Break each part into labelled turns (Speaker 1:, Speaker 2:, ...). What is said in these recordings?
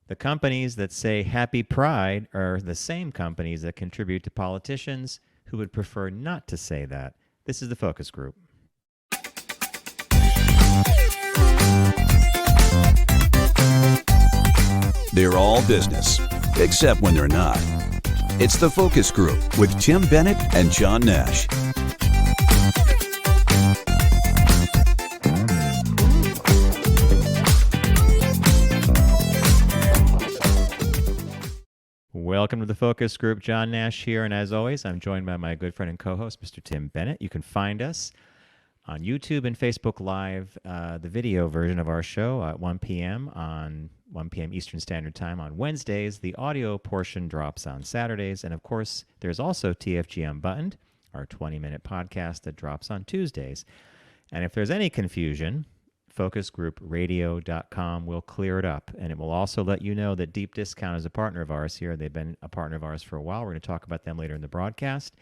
Speaker 1: The companies that say Happy Pride are the same companies that contribute to politicians who would prefer not to say that. This is the focus group.
Speaker 2: They're all business, except when they're not. It's the Focus Group with Tim Bennett and John Nash.
Speaker 1: Welcome to the Focus Group. John Nash here, and as always, I'm joined by my good friend and co-host, Mr. Tim Bennett. You can find us on YouTube and Facebook Live, the video version of our show at 1 p.m. on 1 p.m. Eastern Standard Time on Wednesdays. The audio portion drops on Saturdays. And of course, there's also TFG Unbuttoned, our 20-minute podcast that drops on Tuesdays. And if there's any confusion, focusgroupradio.com will clear it up. And it will also let you know that Deep Discount is a partner of ours here. They've been a partner of ours for a while. We're going to talk about them later in the broadcast.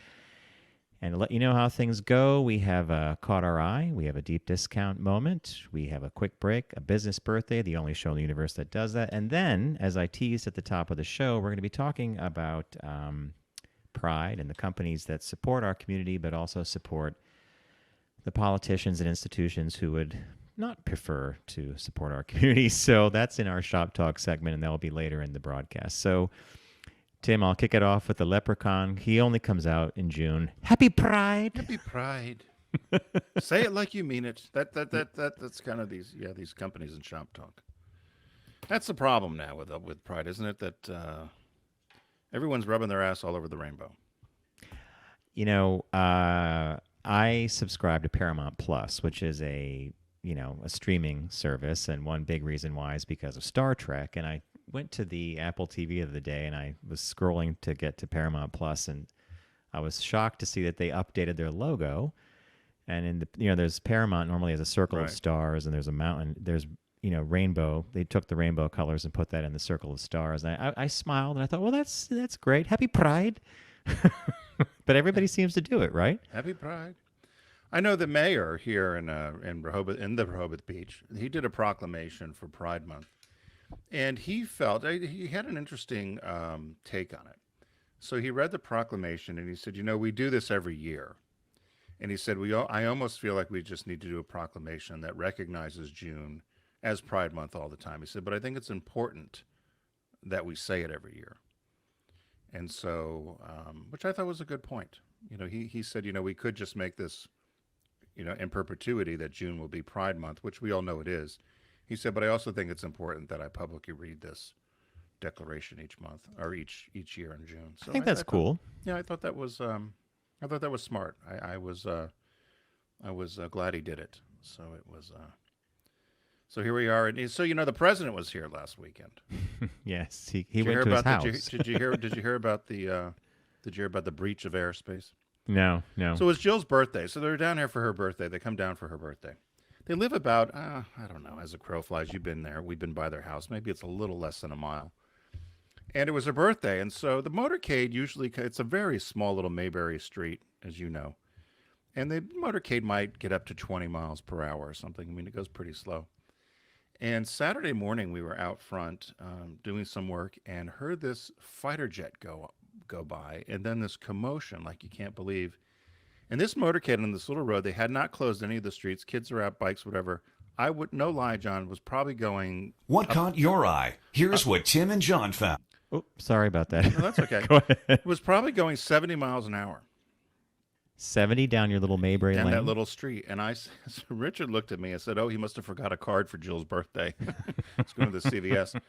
Speaker 1: And to let you know how things go, we have Caught Our Eye. We have a deep discount moment. We have a quick break, a business birthday, the only show in the universe that does that. And then, as I teased at the top of the show, we're going to be talking about Pride and the companies that support our community, but also support the politicians and institutions who would not prefer to support our community. So that's in our Shop Talk segment, and that will be later in the broadcast. So Tim, I'll kick it off with the Leprechaun. He only comes out in June. Happy Pride.
Speaker 3: Happy Pride. Say it like you mean it. That's kind of these companies in Shop Talk. That's the problem now with Pride, isn't it? That everyone's rubbing their ass all over the rainbow.
Speaker 1: You know, I subscribe to Paramount Plus, which is a streaming service, and one big reason why is because of Star Trek. And I went to the Apple TV the other day, and I was scrolling to get to Paramount Plus, and I was shocked to see that they updated their logo. And in the there's Paramount normally has a circle of stars, and there's a mountain. There's rainbow. They took the rainbow colors and put that in the circle of stars. And I smiled, and I thought, well, that's great. Happy Pride. But everybody seems to do it, right?
Speaker 3: Happy Pride. I know the mayor here in the Rehoboth Beach, he did a proclamation for Pride Month. And he had an interesting take on it. So he read the proclamation and he said, we do this every year. And he said, I almost feel like we just need to do a proclamation that recognizes June as Pride Month all the time. He said, but I think it's important that we say it every year. And so, which I thought was a good point. He said, we could just make this, in perpetuity that June will be Pride Month, which we all know it is. He said, but I also think it's important that I publicly read this declaration each month or each year in June. So
Speaker 1: I think that's cool.
Speaker 3: Yeah, I thought that was smart. I was glad he did it. So it was. So here we are, and so the president was here last weekend.
Speaker 1: Yes, he went to his house.
Speaker 3: Did you hear about the breach of airspace?
Speaker 1: No.
Speaker 3: So it was Jill's birthday. So they're down here for her birthday. They come down for her birthday. They live about, I don't know, as a crow flies. You've been there. We've been by their house. Maybe it's a little less than a mile. And it was her birthday. And so the motorcade usually, it's a very small little Mayberry street, as you know. And the motorcade might get up to 20 miles per hour or something. I mean, it goes pretty slow. And Saturday morning, we were out front doing some work and heard this fighter jet go by. And then this commotion, like you can't believe. And this motorcade on this little road, they had not closed any of the streets. Kids are out, bikes, whatever. I would, no lie, John, was probably going.
Speaker 2: What caught your eye? Here's what Tim and John found.
Speaker 1: Oh, sorry about that.
Speaker 3: No, that's okay.
Speaker 1: Go ahead.
Speaker 3: It was probably going 70 miles an hour.
Speaker 1: 70 down your little Mayberry
Speaker 3: down
Speaker 1: lane?
Speaker 3: That little street. And so Richard looked at me and said, oh, he must have forgot a card for Jill's birthday. It's going to the CVS.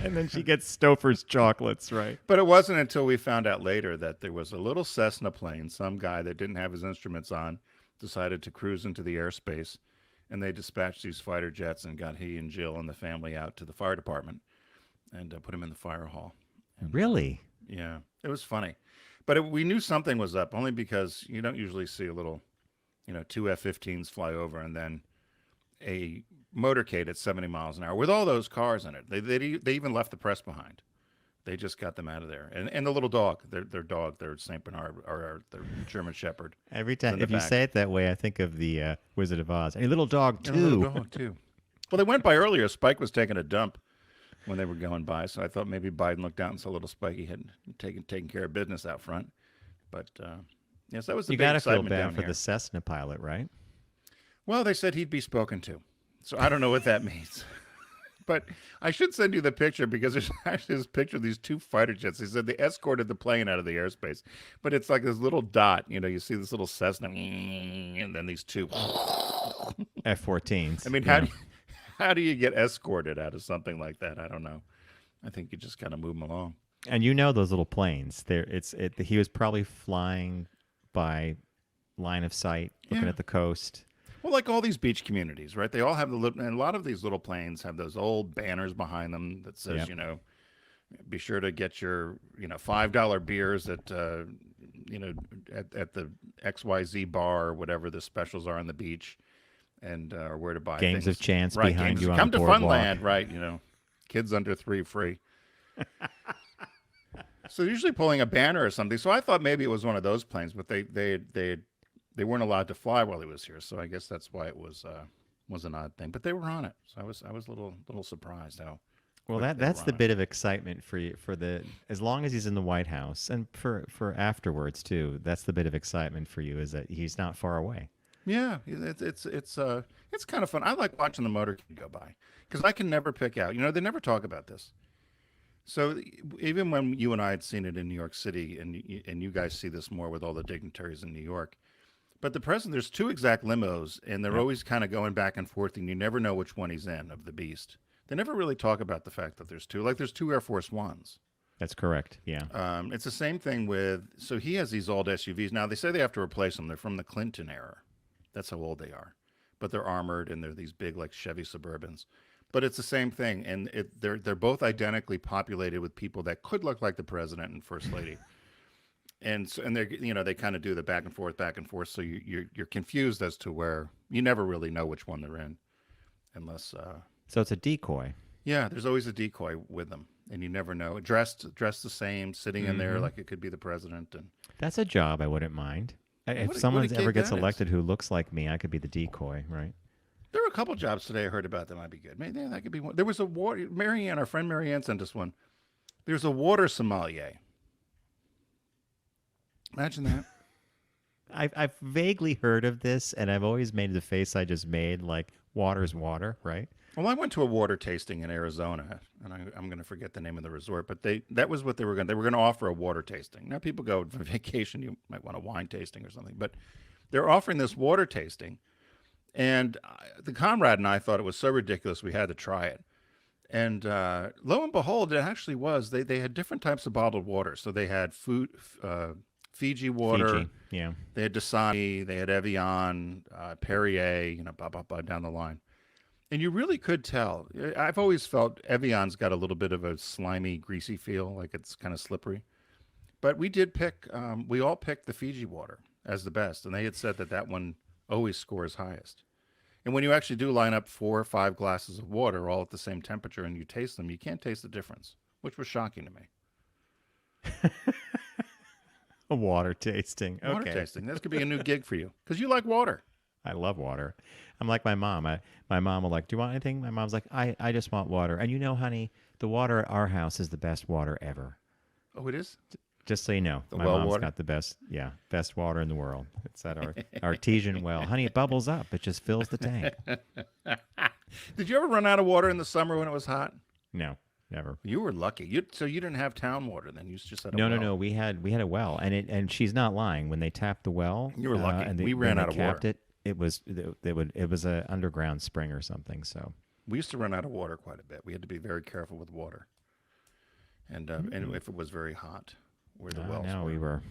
Speaker 1: And then she gets Stouffer's chocolates, right?
Speaker 3: But it wasn't until we found out later that there was a little Cessna plane, some guy that didn't have his instruments on, decided to cruise into the airspace, and they dispatched these fighter jets and got he and Jill and the family out to the fire department and put him in the fire hall. And,
Speaker 1: really?
Speaker 3: Yeah, it was funny. But we knew something was up, only because you don't usually see a little, two F-15s fly over and then a motorcade at 70 miles an hour with all those cars in it. They even left the press behind. They just got them out of there. And the little dog, their St. Bernard or their German Shepherd.
Speaker 1: Every time, if you say it that way, I think of the Wizard of Oz. A little dog too.
Speaker 3: A little dog too. Well, they went by earlier. Spike was taking a dump when they were going by, so I thought maybe Biden looked out and saw little Spikey had taken care of business out front. But yes, that was the
Speaker 1: You
Speaker 3: big
Speaker 1: got to feel
Speaker 3: excitement
Speaker 1: bad
Speaker 3: down
Speaker 1: for
Speaker 3: here.
Speaker 1: the Cessna pilot, right?
Speaker 3: Well, they said he'd be spoken to, so I don't know what that means. But I should send you the picture because there's actually this picture of these two fighter jets. They said they escorted the plane out of the airspace, but it's like this little dot. You know, you see this little Cessna, and then these two.
Speaker 1: F-14s.
Speaker 3: I mean,
Speaker 1: yeah.
Speaker 3: how do you get escorted out of something like that? I don't know. I think you just kind of move them along.
Speaker 1: And you know those little planes. He was probably flying by line of sight, looking
Speaker 3: Yeah.
Speaker 1: at the coast.
Speaker 3: Well, like all these beach communities, right? They all have and a lot of these little planes have those old banners behind them that says,
Speaker 1: Yep.
Speaker 3: you know, be sure to get your, $5 beers at, at the XYZ bar or whatever the specials are on the beach, and or where to buy
Speaker 1: Games
Speaker 3: things.
Speaker 1: of chance
Speaker 3: Right,
Speaker 1: behind
Speaker 3: games.
Speaker 1: you on
Speaker 3: Come
Speaker 1: the
Speaker 3: to
Speaker 1: boardwalk.
Speaker 3: Funland, right? Kids under 3 free. So usually pulling a banner or something. So I thought maybe it was one of those planes, but they weren't allowed to fly while he was here. So I guess that's why it was an odd thing. But they were on it, so I was a little surprised how.
Speaker 1: Well,
Speaker 3: quick they
Speaker 1: that's
Speaker 3: were
Speaker 1: the
Speaker 3: on it.
Speaker 1: bit of excitement for you as long as he's in the White House and for afterwards too. That's the bit of excitement for you is that he's not far away.
Speaker 3: Yeah, it's kind of fun. I like watching the motorcade go by because I can never pick out. They never talk about this. So even when you and I had seen it in New York City, and you guys see this more with all the dignitaries in New York, but the president, there's 2 exact limos, and they're
Speaker 1: Yep.
Speaker 3: always kind of going back and forth, and you never know which one he's in of the beast. They never really talk about the fact that there's 2. Like there's 2 Air Force Ones.
Speaker 1: That's correct. Yeah.
Speaker 3: It's the same thing with. So he has these old SUVs. Now they say they have to replace them. They're from the Clinton era. That's how old they are, but they're armored and they're these big like Chevy Suburbans. But it's the same thing, and they're both identically populated with people that could look like the president and first lady, and they kind of do the back and forth. So you're confused as to where you never really know which one they're in, unless
Speaker 1: So it's a decoy.
Speaker 3: yeah, there's always a decoy with them, and you never know. Dressed the same, sitting in there like it could be the president, and
Speaker 1: That's a job I wouldn't mind. If
Speaker 3: What a
Speaker 1: someone
Speaker 3: gig
Speaker 1: ever gets
Speaker 3: that is.
Speaker 1: elected who looks like me, I could be the decoy, right?
Speaker 3: there are a couple jobs today I heard about that might be good. Maybe that could be one. There was a water. Marianne, our friend Marianne, sent us one. There's a water sommelier. Imagine that.
Speaker 1: I've vaguely heard of this, and I've always made the face I just made, like water's water, right?
Speaker 3: Well, I went to a water tasting in Arizona, and I'm going to forget the name of the resort, but that was what they were going. They were going to offer a water tasting. Now, people go for vacation, you might want a wine tasting or something, but they're offering this water tasting, and the comrade and I thought it was so ridiculous we had to try it. And lo and behold, it actually was. They had different types of bottled water. So they had Fiji water.
Speaker 1: Fiji, yeah.
Speaker 3: They had Dasani, they had Evian, Perrier, blah, blah, blah, down the line. And you really could tell. I've always felt Evian's got a little bit of a slimy, greasy feel, like it's kind of slippery. But we did we all picked the Fiji water as the best. And they had said that one always scores highest. And when you actually do line up 4 or 5 glasses of water all at the same temperature and you taste them, you can't taste the difference, which was shocking to me.
Speaker 1: A water tasting. Okay.
Speaker 3: Water tasting. This could be a new gig for you because you like water.
Speaker 1: I love water. I'm like my mom. My mom will like, do you want anything? My mom's like, I just want water. And honey, the water at our house is the best water ever.
Speaker 3: Oh, it is?
Speaker 1: Just so you know,
Speaker 3: The
Speaker 1: my
Speaker 3: well
Speaker 1: mom's
Speaker 3: water?
Speaker 1: got the best water in the world. It's at our artesian well. Honey, it bubbles up. It just fills the tank.
Speaker 3: Did you ever run out of water in the summer when it was hot?
Speaker 1: No, never.
Speaker 3: You were lucky. So you didn't have town water then. You just had a
Speaker 1: No,
Speaker 3: well.
Speaker 1: no. We had a well, and she's not lying. When they tapped the well,
Speaker 3: You were lucky.
Speaker 1: and
Speaker 3: We
Speaker 1: when
Speaker 3: ran
Speaker 1: they
Speaker 3: out of
Speaker 1: capped
Speaker 3: water.
Speaker 1: it was a underground spring or something. So
Speaker 3: We used to run out of water quite a bit. We had to be very careful with water. And if it was very hot, where the wells
Speaker 1: no,
Speaker 3: were.
Speaker 1: we were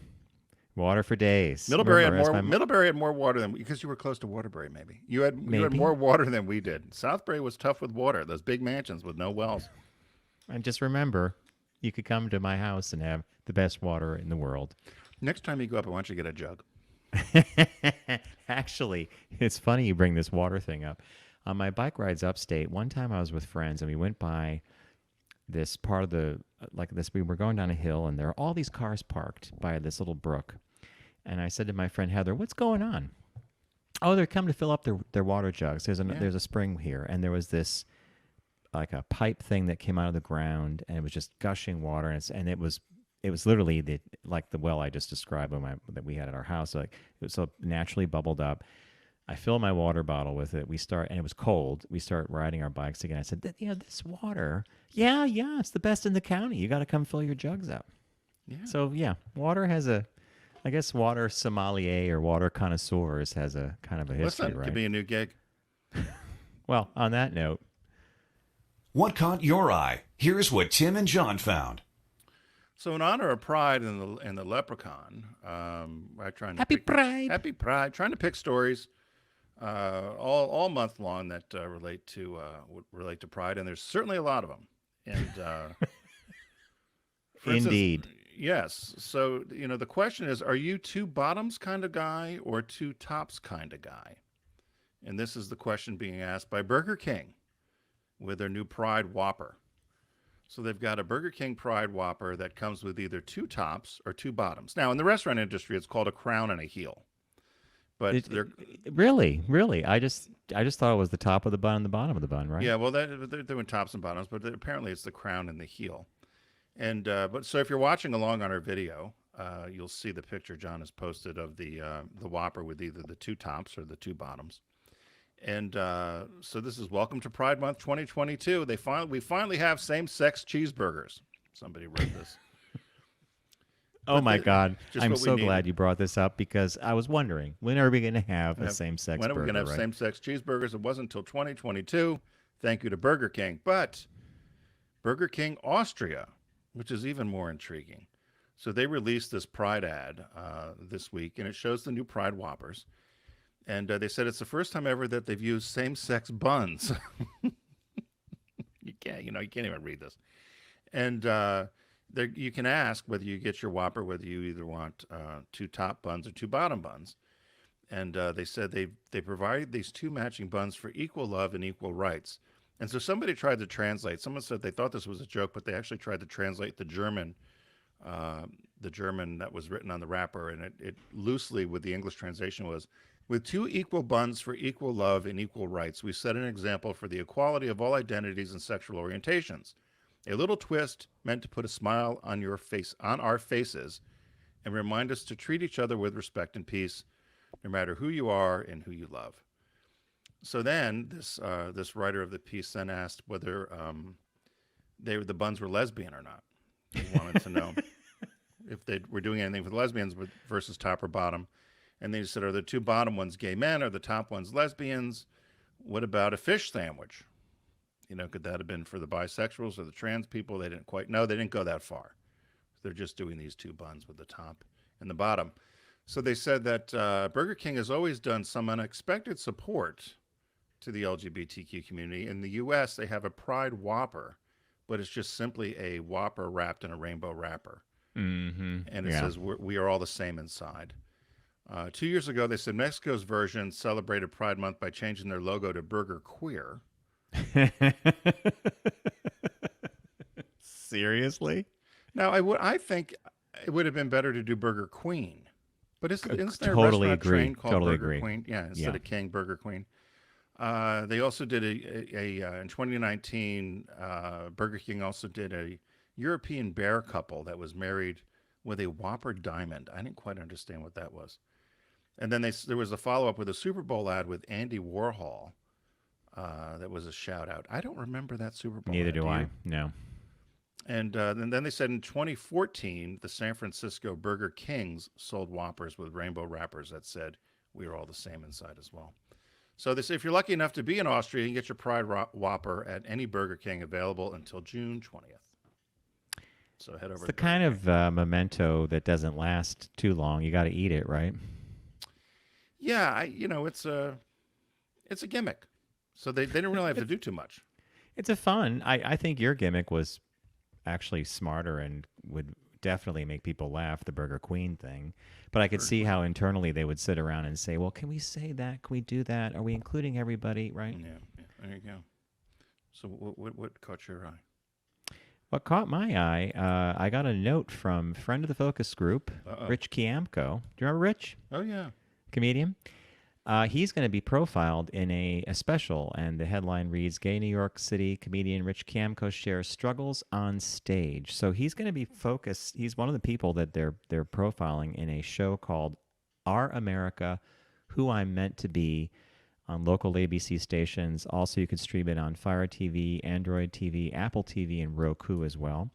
Speaker 1: water for days.
Speaker 3: Middlebury had
Speaker 1: Remember,
Speaker 3: more.
Speaker 1: as my-
Speaker 3: Middlebury had more water than because you were close to Waterbury. Maybe you had
Speaker 1: Maybe.
Speaker 3: more water than we did. Southbury was tough with water. Those big mansions with no wells.
Speaker 1: And just remember, you could come to my house and have the best water in the world.
Speaker 3: Next time you go up, I want you to get a jug.
Speaker 1: Actually, it's funny you bring this water thing up. On my bike rides upstate, one time I was with friends and we went by this part of we were going down a hill and there are all these cars parked by this little brook. And I said to my friend Heather, "What's going on?" Oh, they're coming to fill up their water jugs.
Speaker 3: Yeah.
Speaker 1: There's a spring here, and there was this like a pipe thing that came out of the ground, and it was just gushing water, and it was literally like the well I just described that we had at our house. Like it was so naturally bubbled up. I fill my water bottle with it. And it was cold. We start riding our bikes again. I said, this water, yeah, it's the best in the county. You got to come fill your jugs up.
Speaker 3: Yeah.
Speaker 1: So yeah, water has I guess water sommelier or water connoisseurs has a kind of a history,
Speaker 3: Listen,
Speaker 1: right?
Speaker 3: could be a new gig.
Speaker 1: Well, on that note,
Speaker 2: What caught your eye? Here's what Tim and John found.
Speaker 3: So in honor of Pride and the Leprechaun, I'm trying to
Speaker 1: Happy Pride.
Speaker 3: Happy Pride. Trying to pick stories all month long that relate to Pride, and there's certainly a lot of them. And for instance,
Speaker 1: indeed.
Speaker 3: yes. So the question is, are you two bottoms kind of guy or two tops kind of guy? And this is the question being asked by Burger King with their new Pride Whopper. So they've got a Burger King Pride Whopper that comes with either two tops or two bottoms. Now, in the restaurant industry, it's called a crown and a heel. But they're
Speaker 1: Really, I just thought it was the top of the bun and the bottom of the bun, right?
Speaker 3: yeah, well, they're doing tops and bottoms, but apparently it's the crown and the heel. And but so if you're watching along on our video, you'll see the picture John has posted of the Whopper with either the two tops or the two bottoms. And so this is Welcome to Pride Month 2022. We finally have same-sex cheeseburgers. Somebody wrote this.
Speaker 1: Oh my God!
Speaker 3: just
Speaker 1: I'm
Speaker 3: what we
Speaker 1: so
Speaker 3: needed.
Speaker 1: glad you brought this up because I was wondering when are we going to have a same-sex
Speaker 3: When are
Speaker 1: burger?
Speaker 3: we going to have
Speaker 1: right?
Speaker 3: same-sex cheeseburgers? It wasn't until 2022. Thank you to Burger King. But Burger King Austria, which is even more intriguing. So they released this Pride ad this week, and it shows the new Pride Whoppers. And they said it's the first time ever that they've used same-sex buns. You can't even read this. And you can ask whether you get your Whopper, whether you either want two top buns or two bottom buns. And they said they provided these two matching buns for equal love and equal rights. And so somebody tried to translate. Someone said they thought this was a joke, but they actually tried to translate the German that was written on the wrapper. And it loosely, with the English translation, was, with two equal buns for equal love and equal rights, we set an example for the equality of all identities and sexual orientations. A little twist meant to put a smile on our faces and remind us to treat each other with respect and peace, no matter who you are and who you love. So then this writer of the piece then asked whether the buns were lesbian or not. He wanted to know if they were doing anything for the lesbians versus top or bottom. And they said, are the two bottom ones gay men? Are the top ones lesbians? What about a fish sandwich? Could that have been for the bisexuals or the trans people? They didn't quite know. They didn't go that far. They're just doing these two buns with the top and the bottom. So they said that Burger King has always done some unexpected support to the LGBTQ community. In the U.S., they have a Pride Whopper, but it's just simply a Whopper wrapped in a rainbow wrapper.
Speaker 1: Mm-hmm.
Speaker 3: And it says, we are all the same inside. 2 years ago, they said Mexico's version celebrated Pride Month by changing their logo to Burger Queer.
Speaker 1: Seriously?
Speaker 3: Now, I think it would have been better to do Burger Queen. But isn't there
Speaker 1: Totally
Speaker 3: a restaurant
Speaker 1: agree.
Speaker 3: chain called
Speaker 1: Totally
Speaker 3: Burger
Speaker 1: agree.
Speaker 3: Queen? Yeah, instead of King, Burger Queen. They also did in 2019, Burger King also did a European bear couple that was married with a Whopper diamond. I didn't quite understand what that was. And then there was a follow-up with a Super Bowl ad with Andy Warhol. That was a shout-out. I don't remember that Super Bowl
Speaker 1: Neither
Speaker 3: ad,
Speaker 1: do
Speaker 3: you?
Speaker 1: I. No.
Speaker 3: And then they said in 2014, the San Francisco Burger Kings sold Whoppers with rainbow wrappers that said, we are all the same inside as well. So they say if you're lucky enough to be in Austria, you can get your Pride Whopper at any Burger King, available until June 20th. So head over
Speaker 1: It's
Speaker 3: to
Speaker 1: the
Speaker 3: Burger
Speaker 1: kind
Speaker 3: King.
Speaker 1: of memento that doesn't last too long. You got to eat it, right?
Speaker 3: Yeah, it's a gimmick. So they didn't really have to do too much.
Speaker 1: It's a fun. I think your gimmick was actually smarter and would definitely make people laugh, the Burger Queen thing. But I could see how internally they would sit around and say, well, can we say that? Can we do that? Are we including everybody, right?
Speaker 3: Yeah, there you go. So what caught your eye?
Speaker 1: What caught my eye, I got a note from friend of the focus group,
Speaker 3: Uh-oh.
Speaker 1: Rich Kiamko. Do you remember Rich?
Speaker 3: Oh, yeah.
Speaker 1: Comedian? He's going to be profiled in a special, and the headline reads: "Gay New York City comedian Rich Kiamko shares struggles on stage." So he's going to be focused. He's one of the people that they're profiling in a show called "Our America: Who I'm Meant to Be" on local ABC stations. Also, you can stream it on Fire TV, Android TV, Apple TV, and Roku as well.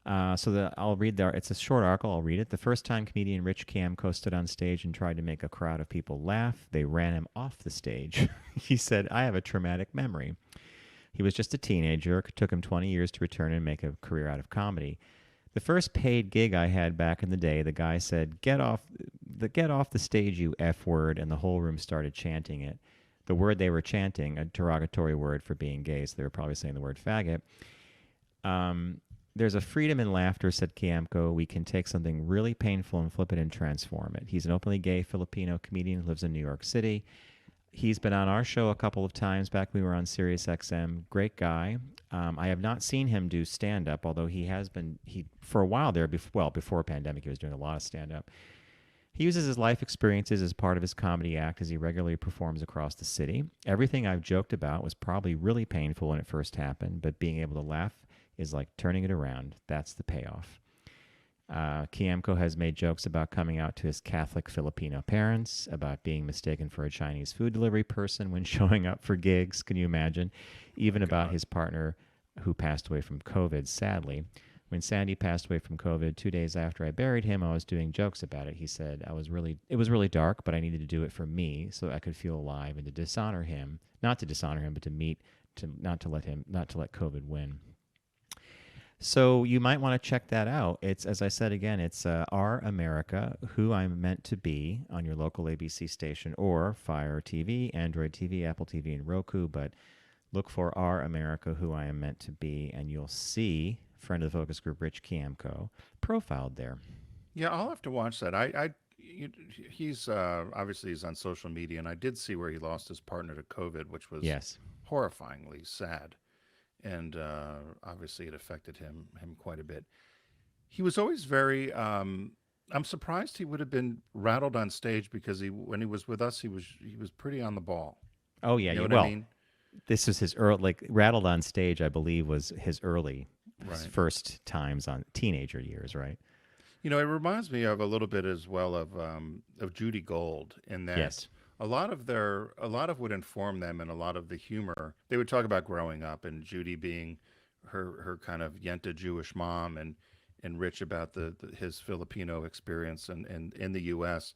Speaker 1: I'll read there. It's a short article. I'll read it. The first time comedian Rich Kiamko stood on stage and tried to make a crowd of people laugh, they ran him off the stage. He said, "I have a traumatic memory." He was just a teenager. It took him 20 years to return and make a career out of comedy. The first paid gig I had back in the day, the guy said, get off the stage, you F word," and the whole room started chanting it. The word they were chanting, a derogatory word for being gay, so they were probably saying the word faggot. "There's a freedom in laughter," said Kiamko. "We can take something really painful and flip it and transform it." He's an openly gay Filipino comedian who lives in New York City. He's been on our show a couple of times back when we were on Sirius XM. Great guy. I have not seen him do stand-up, although he for a while there, before pandemic, he was doing a lot of stand-up. He uses his life experiences as part of his comedy act as he regularly performs across the city. "Everything I've joked about was probably really painful when it first happened, but being able to laugh is like turning it around. That's the payoff." Kiamko has made jokes about coming out to his Catholic Filipino parents, about being mistaken for a Chinese food delivery person when showing up for gigs. Can you imagine? Even about his partner who passed away from COVID, sadly. "When Sandy passed away from COVID, 2 days after I buried him, I was doing jokes about it. He said, it was really dark, but I needed to do it for me so I could feel alive and to dishonor him, not to dishonor him, but not to let COVID win." So you might want to check that out. It's, as I said again, it's Our America: Who I'm Meant to Be on your local ABC station or Fire TV, Android TV, Apple TV, and Roku. But look for Our America: Who I Am Meant to Be, and you'll see friend of the focus group Rich Kiamko profiled there.
Speaker 3: Yeah, I'll have to watch that. He's obviously he's on social media, and I did see where he lost his partner to COVID, which was
Speaker 1: Yes.
Speaker 3: horrifyingly sad, and obviously it affected him quite a bit. He was always very. I'm surprised he would have been rattled on stage because when he was with us, he was pretty on the ball.
Speaker 1: Oh yeah.
Speaker 3: You know what
Speaker 1: Well,
Speaker 3: I mean?
Speaker 1: this was his early, like rattled on stage, I believe, was his his
Speaker 3: Right.
Speaker 1: first times on teenager years, right?
Speaker 3: You know, it reminds me of a little bit as well of Judy Gold in that
Speaker 1: Yes.
Speaker 3: a lot of what informed them and a lot of the humor they would talk about growing up and Judy being her kind of Yenta Jewish mom and Rich about his Filipino experience and in the U.S.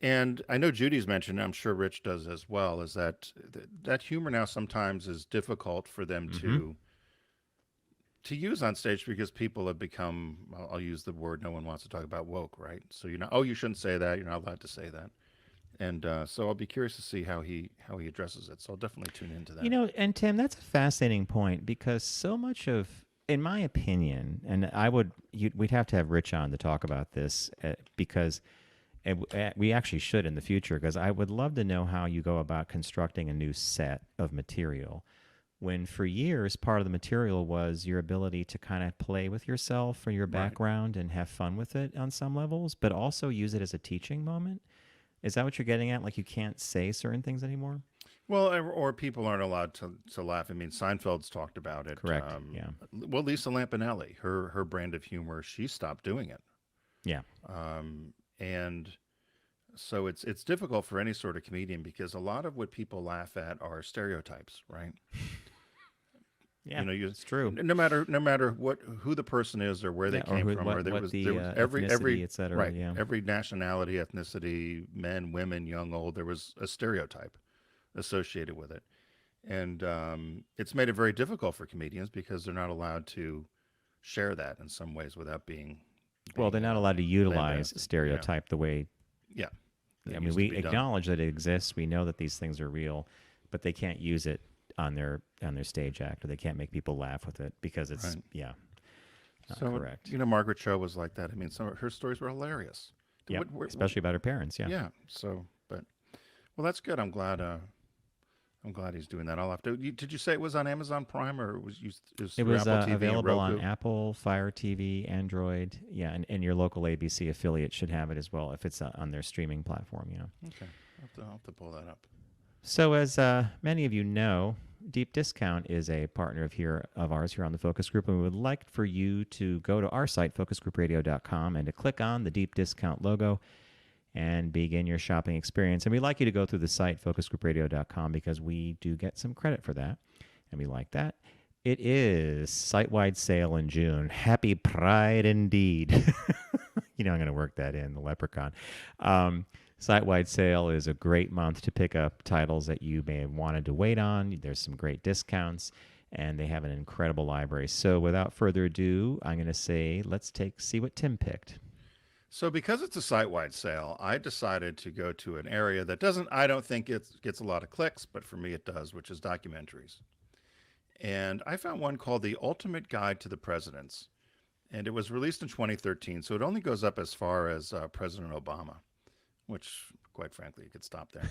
Speaker 3: And I know Judy's mentioned, I'm sure Rich does as well, is that that humor now sometimes is difficult for them
Speaker 1: Mm-hmm.
Speaker 3: to use on stage because people have become, I'll use the word no one wants to talk about, woke, right? So you're not, oh, you shouldn't say that. You're not allowed to say that. And so I'll be curious to see how he addresses it. So I'll definitely tune into that.
Speaker 1: You know, and Tim, that's a fascinating point because so much of, in my opinion, and we'd have to have Rich on to talk about this because we actually should in the future because I would love to know how you go about constructing a new set of material. When for years, part of the material was your ability to kind of play with yourself or your
Speaker 3: Right.
Speaker 1: background and have fun with it on some levels, but also use it as a teaching moment. Is that what you're getting at? Like you can't say certain things anymore?
Speaker 3: Well, or people aren't allowed to laugh. I mean, Seinfeld's talked about it.
Speaker 1: Correct. Yeah.
Speaker 3: Well, Lisa Lampanelli, her brand of humor, she stopped doing it.
Speaker 1: Yeah.
Speaker 3: And so it's difficult for any sort of comedian because a lot of what people laugh at are stereotypes, right?
Speaker 1: Yeah.
Speaker 3: You know,
Speaker 1: It's true.
Speaker 3: no matter who the person is or where they
Speaker 1: Yeah, or
Speaker 3: came
Speaker 1: who-
Speaker 3: from,
Speaker 1: what-
Speaker 3: or there
Speaker 1: what
Speaker 3: was
Speaker 1: the,
Speaker 3: there was every
Speaker 1: ethnicity, et cetera,
Speaker 3: right,
Speaker 1: yeah.
Speaker 3: every nationality, ethnicity, men, women, young, old, there was a stereotype associated with it, and it's made it very difficult for comedians because they're not allowed to share that in some ways without
Speaker 1: Well, they're not allowed to utilize
Speaker 3: lambasted.
Speaker 1: stereotype the way.
Speaker 3: Yeah,
Speaker 1: I
Speaker 3: that
Speaker 1: mean,
Speaker 3: used to
Speaker 1: we
Speaker 3: be done.
Speaker 1: acknowledge that it exists. We know that these things are real, but they can't use it on their stage act, or they can't make people laugh with it because it's
Speaker 3: Right.
Speaker 1: not
Speaker 3: So
Speaker 1: correct.
Speaker 3: you know, Margaret Cho was like that. I mean, some of her stories were hilarious.
Speaker 1: Yeah, especially about her parents. Yeah.
Speaker 3: Yeah. So, but well, that's good. I'm glad he's doing that. I'll have to. Did you say it was on Amazon Prime or it was
Speaker 1: It
Speaker 3: through
Speaker 1: was
Speaker 3: Apple TV and
Speaker 1: available on
Speaker 3: Roku?
Speaker 1: Apple, Fire TV, Android. Yeah, and your local ABC affiliate should have it as well if it's on their streaming platform.
Speaker 3: Okay. I'll have to pull that up.
Speaker 1: So, as many of you know, Deep Discount is a partner of ours here on the Focus Group, and we would like for you to go to our site, focusgroupradio.com, and to click on the Deep Discount logo and begin your shopping experience. And we'd like you to go through the site, focusgroupradio.com, because we do get some credit for that, and we like that. It is site-wide sale in June. Happy Pride indeed. I'm going to work that in, the leprechaun. Site-wide sale is a great month to pick up titles that you may have wanted to wait on. There's some great discounts, and they have an incredible library. So without further ado, I'm going to say let's see what Tim picked.
Speaker 3: So because it's a site-wide sale, I decided to go to an area that I don't think it gets a lot of clicks, but for me it does, which is documentaries. And I found one called The Ultimate Guide to the Presidents. And it was released in 2013, so it only goes up as far as President Obama, which, quite frankly, you could stop there.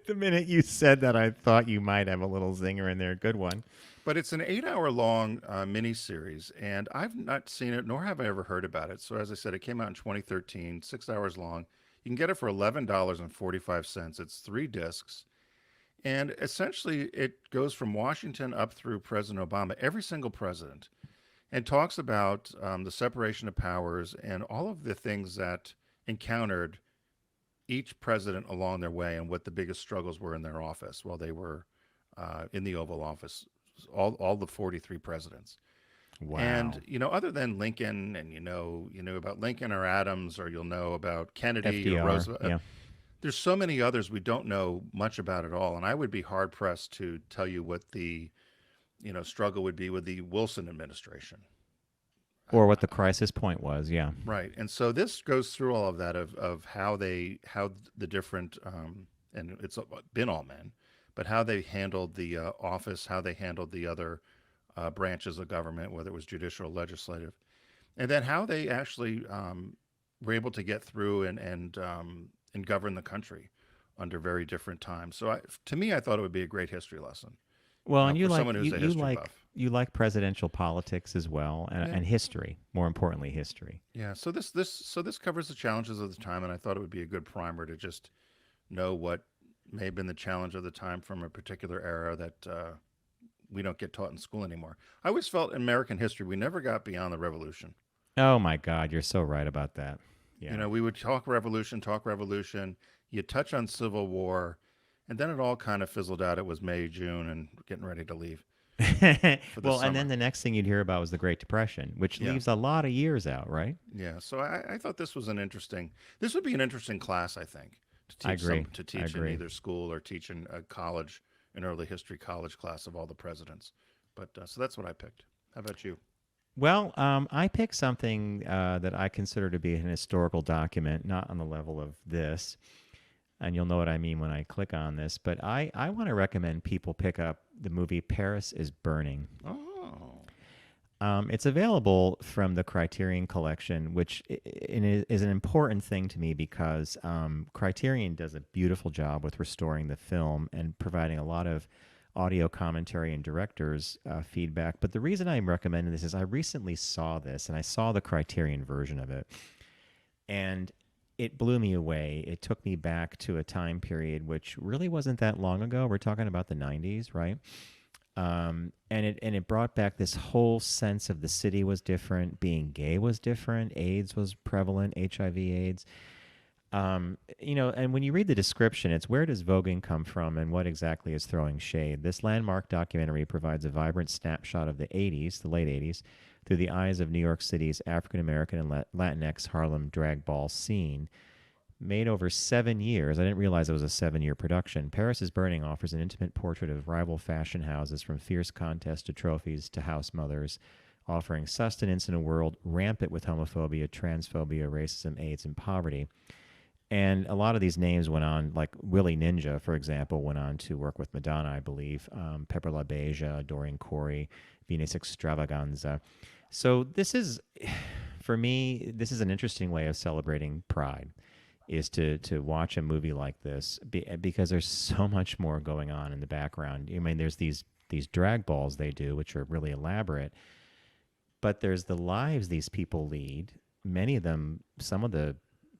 Speaker 1: The minute you said that, I thought you might have a little zinger in there. Good one.
Speaker 3: But it's an 8-hour-long miniseries, and I've not seen it, nor have I ever heard about it. So as I said, it came out in 2013, 6 hours long. You can get it for $11.45. It's 3 discs. And essentially, it goes from Washington up through President Obama, every single president, and talks about the separation of powers and all of the things that encountered each president along their way and what the biggest struggles were in their office while they were in the Oval Office, all the 43 presidents.
Speaker 1: Wow.
Speaker 3: And, other than Lincoln, and you know about Lincoln or Adams, or you'll know about Kennedy
Speaker 1: FDR,
Speaker 3: or Roosevelt.
Speaker 1: yeah.
Speaker 3: There's so many others we don't know much about at all. And I would be hard pressed to tell you what the, struggle would be with the Wilson administration.
Speaker 1: Or what the crisis point was, yeah.
Speaker 3: Right. And so this goes through all of that of how the different, and it's been all men, but how they handled the office, how they handled the other branches of government, whether it was judicial or legislative, and then how they actually were able to get through and govern the country under very different times. So to me, I thought it would be a great history lesson.
Speaker 1: Well, and you
Speaker 3: for
Speaker 1: like
Speaker 3: someone who's a history buff.
Speaker 1: you like presidential politics as well,
Speaker 3: Yeah.
Speaker 1: and history. More importantly, history.
Speaker 3: Yeah. So this covers the challenges of the time, and I thought it would be a good primer to just know what may have been the challenge of the time from a particular era that we don't get taught in school anymore. I always felt in American history we never got beyond the Revolution.
Speaker 1: Oh my God, you're so right about that. Yeah.
Speaker 3: We would talk revolution. You touch on Civil War, and then it all kind of fizzled out. It was May, June, and getting ready to leave.
Speaker 1: Well, and then the next thing you'd hear about was the Great Depression, which leaves a lot of years out, right?
Speaker 3: Yeah. So I thought this would be an interesting class, I think, to teach
Speaker 1: I agree.
Speaker 3: to teach in either school or teach in a college, an early history college class of all the presidents. But so that's what I picked. How about you?
Speaker 1: Well, I picked something that I consider to be an historical document, not on the level of this, and you'll know what I mean when I click on this, but I want to recommend people pick up the movie Paris is Burning.
Speaker 3: Oh.
Speaker 1: It's available from the Criterion Collection, which is an important thing to me because Criterion does a beautiful job with restoring the film and providing a lot of audio commentary and director's feedback. But the reason I'm recommending this is I recently saw this, and I saw the Criterion version of it, and it blew me away. It took me back to a time period which really wasn't that long ago. We're talking about the 90s, right? And it brought back this whole sense of the city was different, being gay was different, AIDS was prevalent, HIV/AIDS. And when you read the description, it's where does voguing come from and what exactly is throwing shade? This landmark documentary provides a vibrant snapshot of the 80s, the late 80s, through the eyes of New York City's African-American and Latinx Harlem drag ball scene. Made over 7 years, I didn't realize it was a 7-year production, Paris is Burning offers an intimate portrait of rival fashion houses from fierce contests to trophies to house mothers, offering sustenance in a world rampant with homophobia, transphobia, racism, AIDS, and poverty. And a lot of these names went on, like Willie Ninja, for example, went on to work with Madonna, I believe, Pepper LaBeija, Doreen Corey, Venus Extravaganza. So this is, for me, this is an interesting way of celebrating Pride, is to watch a movie like this, because there's so much more going on in the background. I mean, there's these drag balls they do, which are really elaborate, but there's the lives these people lead. Many of them, some of the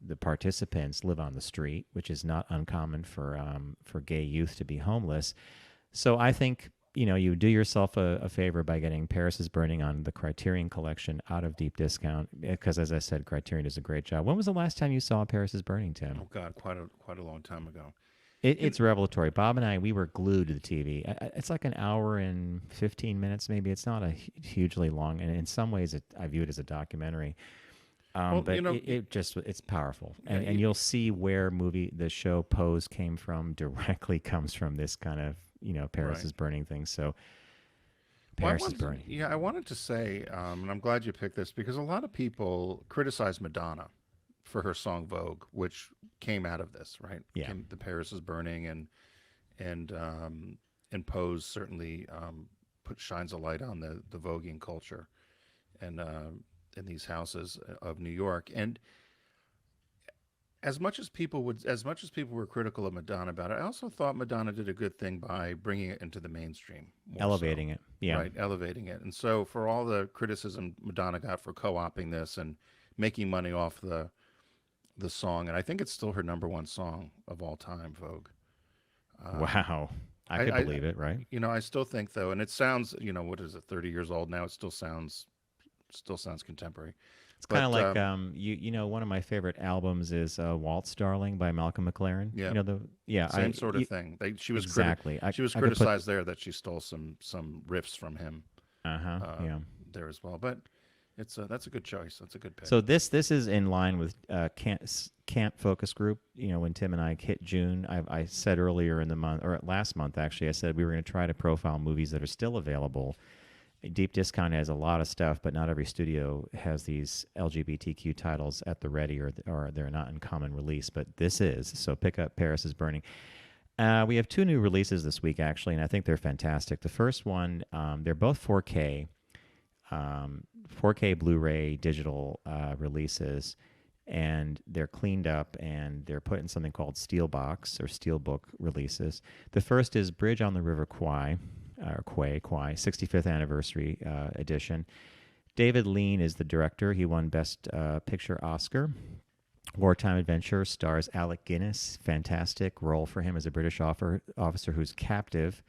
Speaker 1: the participants live on the street, which is not uncommon for gay youth to be homeless. So I think you do yourself a favor by getting Paris is Burning on the Criterion Collection out of deep discount, because as I said, Criterion does a great job. When was the last time you saw Paris is Burning, Tim?
Speaker 3: Oh God, quite a long time ago.
Speaker 1: It's revelatory. Bob and I, we were glued to the TV. It's like an hour and 15 minutes, maybe. It's not a hugely long, and in some ways, I view it as a documentary. But it's powerful, and you'll see where the show Pose came from. Directly comes from this kind of Paris is Burning thing. So Paris is Burning.
Speaker 3: Yeah, I wanted to say, and I'm glad you picked this, because a lot of people criticize Madonna for her song Vogue, which came out of this, right?
Speaker 1: Yeah.
Speaker 3: The Paris is Burning, and Pose certainly shines a light on the voguing culture, and in these houses of New York. And as much as people were critical of Madonna about it, I also thought Madonna did a good thing by bringing it into the mainstream,
Speaker 1: elevating it. Yeah,
Speaker 3: right, elevating it. And so, for all the criticism Madonna got for co-opting this and making money off the song, and I think it's still her number one song of all time, Vogue.
Speaker 1: Wow, I could believe it, right?
Speaker 3: I still think, though, and it sounds, what is it, 30 years old now? It still sounds contemporary.
Speaker 1: It's kind of like one of my favorite albums is Waltz Darling by Malcolm McLaren.
Speaker 3: Yeah, same sort of thing. She was
Speaker 1: exactly.
Speaker 3: She was criticized there that she stole some riffs from him.
Speaker 1: Yeah,
Speaker 3: there as well. But that's a good choice. That's a good pick.
Speaker 1: So this is in line with Camp Focus Group. When Tim and I hit June, I said earlier in the month, or last month actually, I said we were going to try to profile movies that are still available. Deep Discount has a lot of stuff, but not every studio has these LGBTQ titles at the ready, or they're not in common release. But this is, so pick up Paris is Burning. We have two new releases this week, actually, and I think they're fantastic. The first one, they're both 4K, 4K Blu-ray digital releases, and they're cleaned up, and they're put in something called Steelbox or Steelbook releases. The first is Bridge on the River Kwai, or Kwai, 65th anniversary edition. David Lean is the director. He won Best Picture Oscar. Wartime Adventure stars Alec Guinness. Fantastic role for him as a British officer who's captive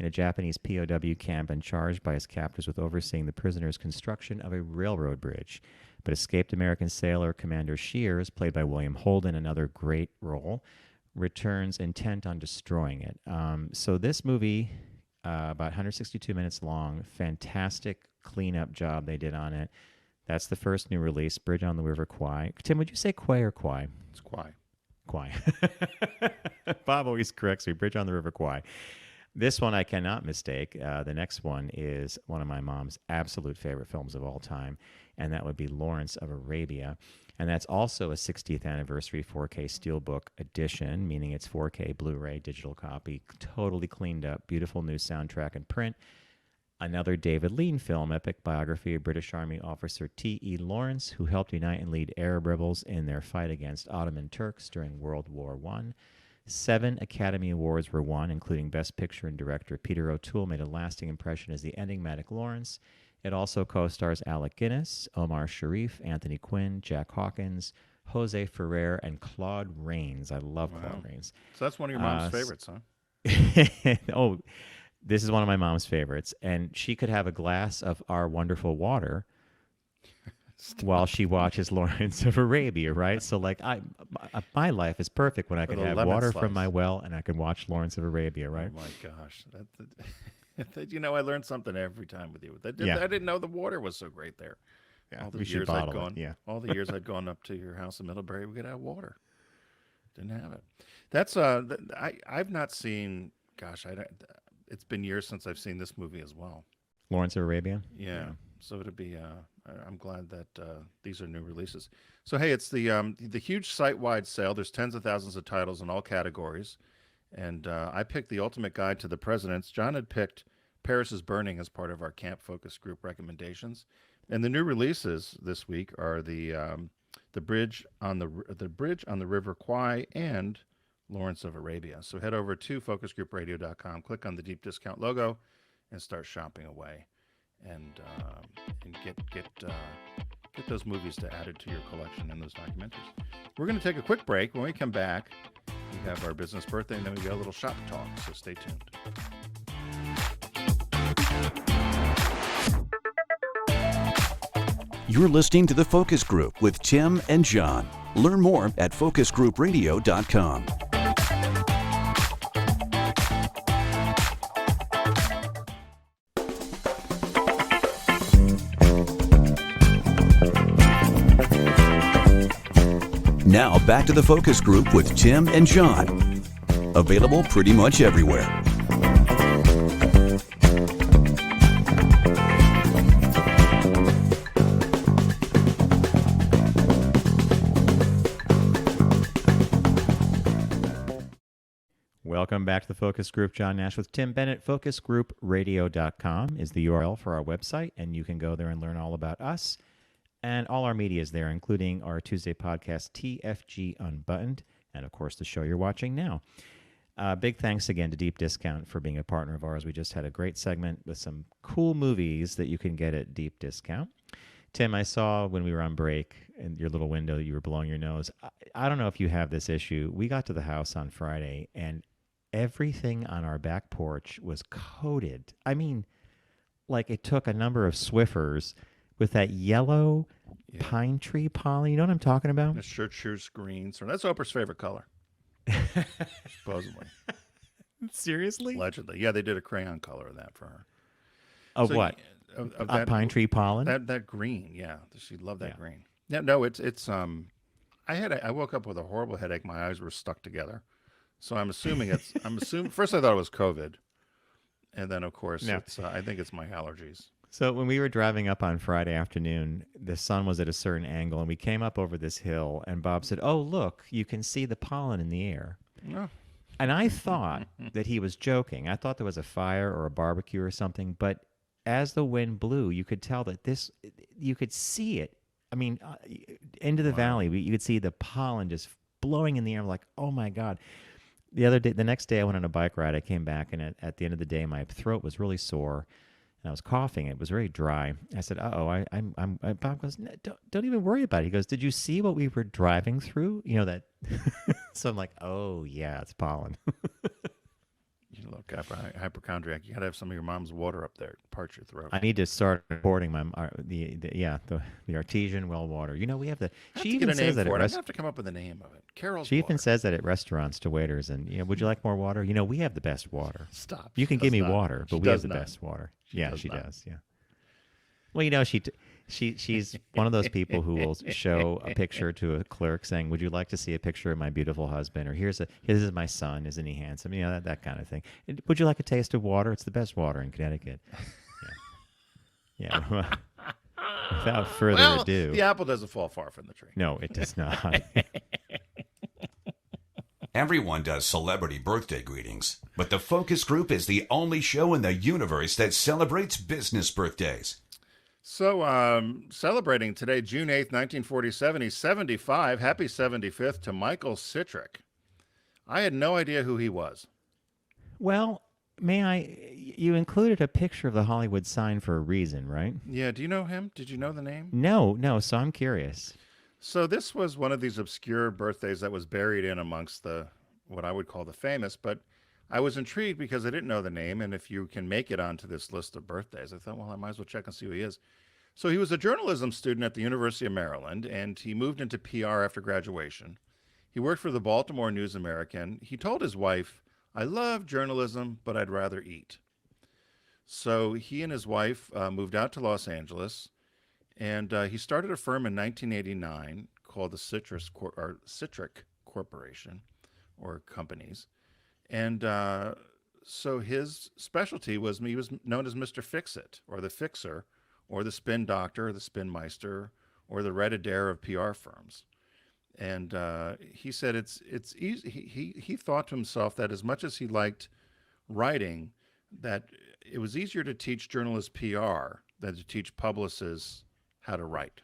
Speaker 1: in a Japanese POW camp and charged by his captors with overseeing the prisoners' construction of a railroad bridge. But escaped American sailor Commander Shears, played by William Holden, another great role, returns intent on destroying it. So this movie, about 162 minutes long, fantastic cleanup job they did on it. That's the first new release, Bridge on the River Kwai. Tim, would you say Kwai or Kwai?
Speaker 3: It's Kwai.
Speaker 1: Kwai. Bob always corrects me, Bridge on the River Kwai. This one I cannot mistake. The next one is one of my mom's absolute favorite films of all time, and that would be Lawrence of Arabia. And that's also a 60th anniversary 4K Steelbook edition, meaning it's 4K Blu-ray digital copy, totally cleaned up, beautiful new soundtrack and print. Another David Lean film, epic biography of British Army officer T.E. Lawrence, who helped unite and lead Arab rebels in their fight against Ottoman Turks during World War I. 7 Academy Awards were won, including Best Picture, and director Peter O'Toole made a lasting impression as the enigmatic Lawrence. It also co-stars Alec Guinness, Omar Sharif, Anthony Quinn, Jack Hawkins, Jose Ferrer, and Claude Rains. I love Claude Rains.
Speaker 3: So that's one of your mom's favorites, huh?
Speaker 1: Oh, this is one of my mom's favorites. And she could have a glass of our wonderful water while she watches Lawrence of Arabia, right? So, like, my life is perfect when I can have water from my well and I can watch Lawrence of Arabia, right?
Speaker 3: Oh, my gosh. I learned something every time with you. I didn't know the water was so great there.
Speaker 1: Yeah,
Speaker 3: all the years I'd gone up to your house in Middlebury, we could have water. Didn't have it. That's I've not seen. Gosh, it's been years since I've seen this movie as well.
Speaker 1: Lawrence of Arabia.
Speaker 3: Yeah. So it'd be. I'm glad that these are new releases. So hey, it's the huge site-wide sale. There's tens of thousands of titles in all categories, and I picked the Ultimate Guide to the Presidents. John had picked Paris is Burning as part of our Camp Focus Group recommendations, and the new releases this week are the Bridge on the River Kwai and Lawrence of Arabia. So head over to focusgroupradio.com, click on the Deep Discount logo, and start shopping away, and get Get those movies to add it to your collection and those documentaries. We're going to take a quick break. When we come back, we have our business birthday, and then we got a little shop talk, so stay tuned.
Speaker 2: You're listening to The Focus Group with Tim and John. Learn more at focusgroupradio.com. Now back to The Focus Group with Tim and John. Available pretty much everywhere.
Speaker 1: Welcome back to the Focus Group. John Nash with Tim Bennett. Focusgroupradio.com is the URL for our website, and you can go there and learn all about us. And all our media is there, including our Tuesday podcast, TFG Unbuttoned, and, of course, the show you're watching now. Big thanks again to Deep Discount for being a partner of ours. We just had a great segment with some cool movies that you can get at Deep Discount. Tim, I saw when we were on break in your little window that you were blowing your nose. I don't know if you have this issue. We got to the house on Friday, and everything on our back porch was coated. I mean, like it took a number of Swiffers with that yellow pine tree pollen. You know what I'm talking about?
Speaker 3: The chartreuse green. So that's Oprah's favorite color. Supposedly.
Speaker 1: Seriously?
Speaker 3: Allegedly. Yeah, they did a crayon color of that for her.
Speaker 1: Of
Speaker 3: So,
Speaker 1: what?
Speaker 3: Of
Speaker 1: That pine tree pollen?
Speaker 3: That green, yeah. She loved that green. Yeah, no, it's I woke up with a horrible headache. My eyes were stuck together. So I'm assuming first I thought it was COVID. And then of course it's I think it's my allergies.
Speaker 1: So when we were driving up on Friday afternoon, the sun was at a certain angle, and we came up over this hill, and Bob said, "Oh, look, you can see the pollen in the air."
Speaker 3: Oh.
Speaker 1: And I thought that he was joking. I thought there was a fire or a barbecue or something, but as the wind blew, you could tell that you could see it. I mean, into the valley, you could see the pollen just blowing in the air. I'm like, oh my God. The next day I went on a bike ride. I came back, and at the end of the day, my throat was really sore. And I was coughing. It was very dry. I said, Bob goes, no, don't even worry about it. He goes, did you see what we were driving through? You know, that. So I'm like, oh, yeah, it's pollen.
Speaker 3: You look hypochondriac. You got to have some of your mom's water up there to parch your throat.
Speaker 1: I need to start importing the artesian well water. You know, we have she even says that
Speaker 3: I have to come up with a name of it. Carol's
Speaker 1: She
Speaker 3: water.
Speaker 1: even says that at restaurants to waiters, and would you like more water? You know, we have the best water.
Speaker 3: Stop.
Speaker 1: You can give me water, but we have the best water. She
Speaker 3: does.
Speaker 1: Yeah. Well, you know, she's one of those people who will show a picture to a clerk saying, "Would you like to see a picture of my beautiful husband?" Or this is my son. Isn't he handsome? You know, that kind of thing. Would you like a taste of water? It's the best water in Connecticut. Yeah. Without further ado,
Speaker 3: the apple doesn't fall far from the tree.
Speaker 1: No, it does not.
Speaker 4: Everyone does celebrity birthday greetings, but the Focus Group is the only show in the universe that celebrates business birthdays.
Speaker 3: So, celebrating today, June 8th, 1947, he's 75. Happy 75th to Michael Citrick. I had no idea who he was.
Speaker 1: Well, you included a picture of the Hollywood sign for a reason, right?
Speaker 3: Yeah, do you know him? Did you know the name?
Speaker 1: No, so I'm curious.
Speaker 3: So this was one of these obscure birthdays that was buried in amongst what I would call the famous, but I was intrigued because I didn't know the name, and if you can make it onto this list of birthdays, I thought, well, I might as well check and see who he is. So he was a journalism student at the University of Maryland, and he moved into PR after graduation. He worked for the Baltimore News American. He told his wife, "I love journalism, but I'd rather eat." So he and his wife moved out to Los Angeles, and he started a firm in 1989 called the Citrick Corporation, or companies. And so his specialty was he was known as Mr. Fix-It, or the Fixer, or the Spin Doctor, or the Spin Meister, or the Red Adair of PR firms. And he said it's easy. He thought to himself that as much as he liked writing, that it was easier to teach journalists PR than to teach publicists how to write.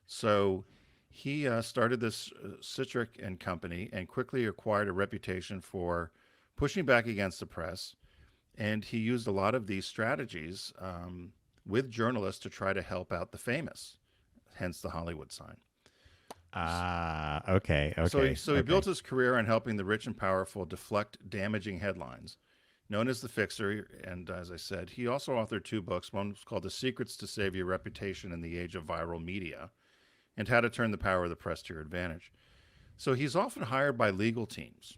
Speaker 3: So he started this Citrick and Company and quickly acquired a reputation for pushing back against the press. And he used a lot of these strategies with journalists to try to help out the famous, hence the Hollywood sign.
Speaker 1: Ah, okay,
Speaker 3: So
Speaker 1: okay.
Speaker 3: he built his career on helping the rich and powerful deflect damaging headlines, known as the Fixer. And as I said, he also authored 2 books. One was called The Secrets to Save Your Reputation in the Age of Viral Media and How to Turn the Power of the Press to Your Advantage. So he's often hired by legal teams.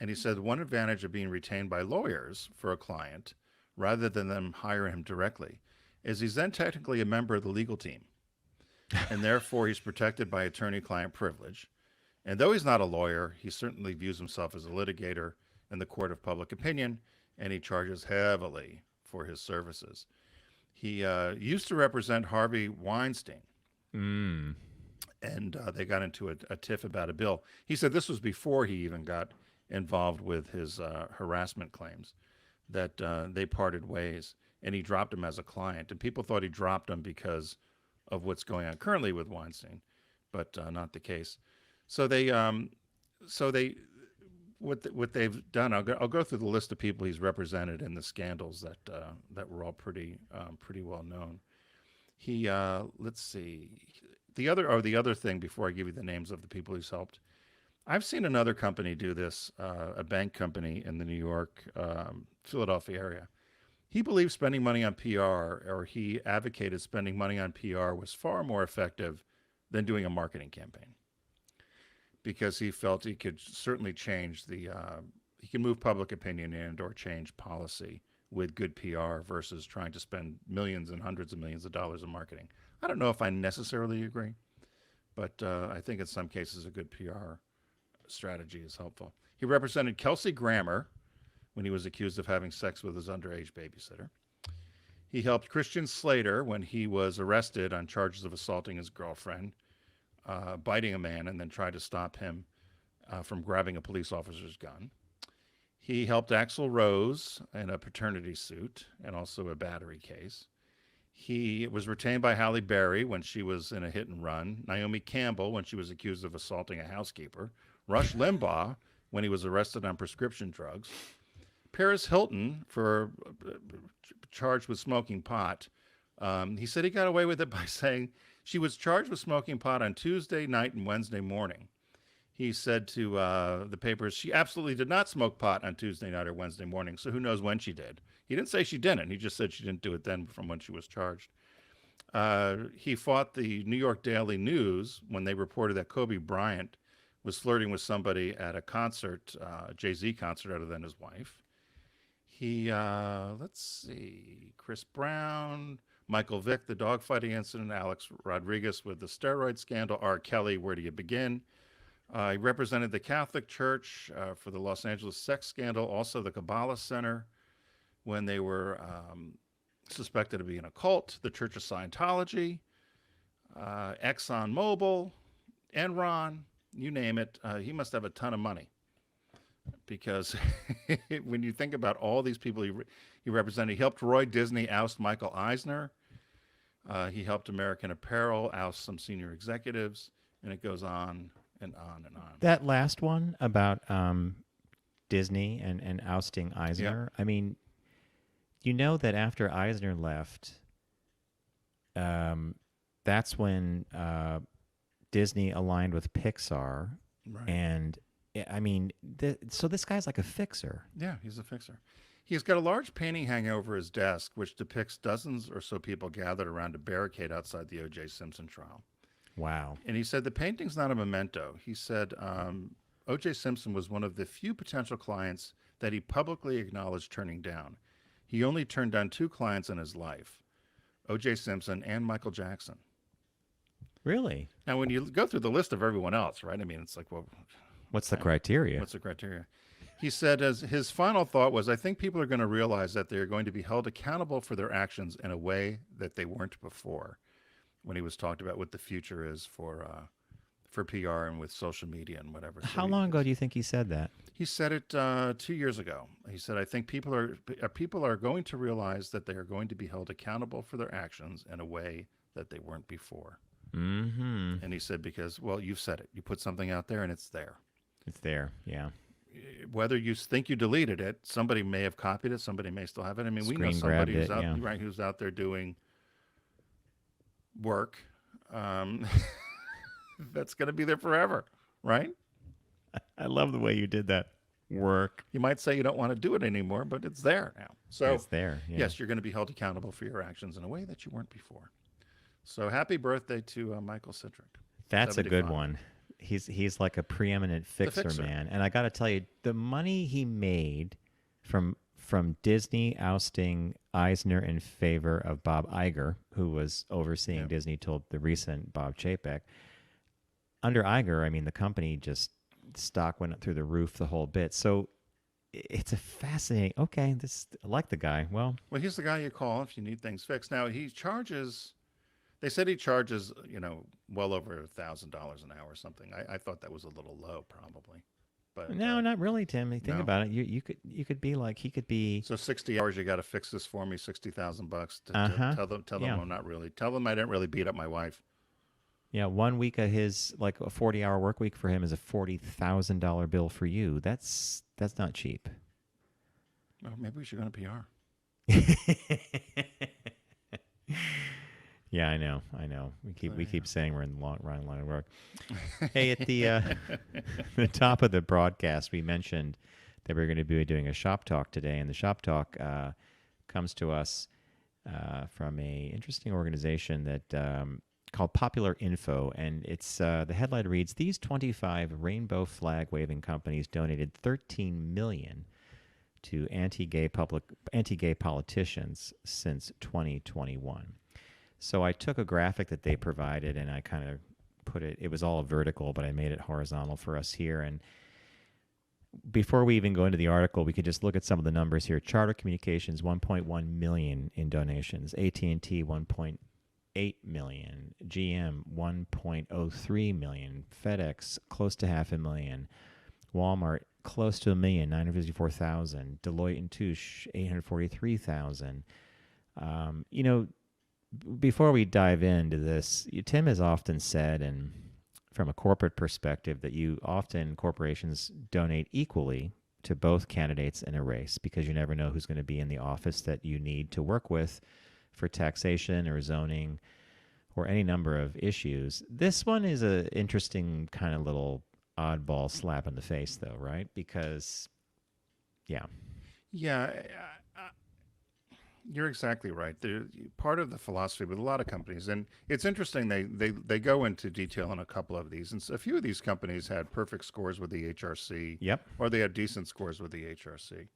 Speaker 3: And he said one advantage of being retained by lawyers for a client rather than them hire him directly is he's then technically a member of the legal team. And therefore he's protected by attorney-client privilege. And though he's not a lawyer, he certainly views himself as a litigator in the court of public opinion, and he charges heavily for his services. He used to represent Harvey Weinstein,
Speaker 1: Mm.
Speaker 3: and they got into a tiff about a bill. He said this was before he even got involved with his harassment claims, that they parted ways, and he dropped him as a client. And people thought he dropped him because of what's going on currently with Weinstein, but not the case. So what they've done. I'll go through the list of people he's represented in the scandals that were all pretty well known. He let's see, the other thing before I give you the names of the people he's helped. I've seen another company do this, a bank company in the New York, Philadelphia area. He believed spending money on PR, or he advocated spending money on PR, was far more effective than doing a marketing campaign, because he felt he could certainly change he can move public opinion and or change policy with good PR versus trying to spend millions and hundreds of millions of dollars in marketing. I don't know if I necessarily agree, but I think in some cases a good PR strategy is helpful. He represented Kelsey Grammer when he was accused of having sex with his underage babysitter. He helped Christian Slater when he was arrested on charges of assaulting his girlfriend, biting a man, and then tried to stop him from grabbing a police officer's gun. He helped Axl Rose in a paternity suit and also a battery case. He was retained by Halle Berry when she was in a hit and run, Naomi Campbell when she was accused of assaulting a housekeeper, Rush Limbaugh when he was arrested on prescription drugs, Paris Hilton for charged with smoking pot. He said he got away with it by saying she was charged with smoking pot on Tuesday night and Wednesday morning. He said to the papers, she absolutely did not smoke pot on Tuesday night or Wednesday morning, so who knows when she did. He didn't say she didn't. He just said she didn't do it then from when she was charged. He fought the New York Daily News when they reported that Kobe Bryant was flirting with somebody at a concert, Jay-Z concert, other than his wife. He, let's see, Chris Brown, Michael Vick, the dogfighting incident, Alex Rodriguez with the steroid scandal, R. Kelly, where do you begin? He represented the Catholic Church for the Los Angeles sex scandal, also the Kabbalah Center when they were suspected of being a cult, the Church of Scientology, ExxonMobil, Enron, you name it. He must have a ton of money, because when you think about all these people he represented, he helped Roy Disney oust Michael Eisner. He helped American Apparel oust some senior executives, and it goes on and on and on.
Speaker 1: That last one about Disney and ousting Eisner. I mean, you know that after Eisner left, that's when Disney aligned with Pixar.
Speaker 3: Right.
Speaker 1: And I mean, so this guy's like a fixer.
Speaker 3: Yeah, he's a fixer. He's got a large painting hanging over his desk, which depicts dozens or so people gathered around a barricade outside the O.J. Simpson trial.
Speaker 1: Wow.
Speaker 3: And he said the painting's not a memento. He said O.J. Simpson was one of the few potential clients that he publicly acknowledged turning down. He only turned down 2 clients in his life, O.J. Simpson and Michael Jackson.
Speaker 1: Really?
Speaker 3: Now, when you go through the list of everyone else, right? I mean, it's like, well,
Speaker 1: What's the criteria?
Speaker 3: what's the criteria? He said as his final thought was, I think people are going to realize that they're going to be held accountable for their actions in a way that they weren't before, when he was talked about what the future is for PR and with social media and whatever. So
Speaker 1: How long ago do you think he said that?
Speaker 3: He said it 2 years ago. He said, I think people are going to realize that they are going to be held accountable for their actions in a way that they weren't before.
Speaker 1: Mm-hmm.
Speaker 3: And he said, because, well, you've said it. You put something out there and it's there.
Speaker 1: It's there, yeah.
Speaker 3: Whether you think you deleted it, somebody may have copied it, somebody may still have it. I mean, we know
Speaker 1: Screen
Speaker 3: somebody
Speaker 1: grabbed
Speaker 3: who's
Speaker 1: it,
Speaker 3: out,
Speaker 1: yeah.
Speaker 3: right, who's out there doing work um, that's going to be there forever, right?
Speaker 1: I love the way you did that. Work.
Speaker 3: You might say you don't want to do it anymore, but it's there now. So
Speaker 1: It's there. Yeah.
Speaker 3: yes, you're going to be held accountable for your actions in a way that you weren't before. So happy birthday to Michael Citrick.
Speaker 1: That's a good
Speaker 3: 75.
Speaker 1: one. He's like a preeminent fixer,
Speaker 3: fixer.
Speaker 1: man. And I got to tell you, the money he made from Disney ousting Eisner in favor of Bob Iger, who was overseeing
Speaker 3: Yeah.
Speaker 1: Disney till the recent Bob Chapek. Under Iger, I mean, the company just stock went up through the roof the whole bit. So it's a fascinating. Okay, I like the guy. Well,
Speaker 3: Well, he's the guy you call if you need things fixed. Now he charges. They said he charges, well over $1,000 an hour or something. I thought that was a little low, probably. But
Speaker 1: no, not really, Tim. Think
Speaker 3: no?
Speaker 1: about it. You could be like he could be.
Speaker 3: So 60 hours, you got to fix this for me. $60,000 to
Speaker 1: Uh-huh.
Speaker 3: tell them
Speaker 1: Yeah.
Speaker 3: I'm not really. Tell them I didn't really beat up my wife.
Speaker 1: Yeah, 1 week of his, like a 40-hour work week for him is a $40,000 bill for you. That's not cheap.
Speaker 3: Oh, maybe we should go to PR.
Speaker 1: Yeah, I know. We keep saying we're in the wrong line of work. Hey, at the top of the broadcast, we mentioned that we're going to be doing a shop talk today, and the shop talk comes to us from a interesting organization that called Popular Info, and it's the headline reads: These 25 rainbow flag waving companies donated $13 million to anti-gay politicians since 2021. So I took a graphic that they provided and I kind of put it was all vertical, but I made it horizontal for us here. And before we even go into the article, we could just look at some of the numbers here. Charter Communications, 1.1 million in donations. AT&T, 1.8 million. GM, 1.03 million. FedEx, close to 500,000. Walmart, close to 1 million, 954,000. Deloitte and Touche, 843,000. Before we dive into this, Tim has often said, and from a corporate perspective, that corporations donate equally to both candidates in a race because you never know who's going to be in the office that you need to work with for taxation or zoning or any number of issues. This one is an interesting kind of little oddball slap in the face, though, right? Because, yeah.
Speaker 3: Yeah, you're exactly right. Part of the philosophy with a lot of companies, and it's interesting, they go into detail on a couple of these, and a few of these companies had perfect scores with the HRC,
Speaker 1: Yep.
Speaker 3: or they had decent scores with the HRC,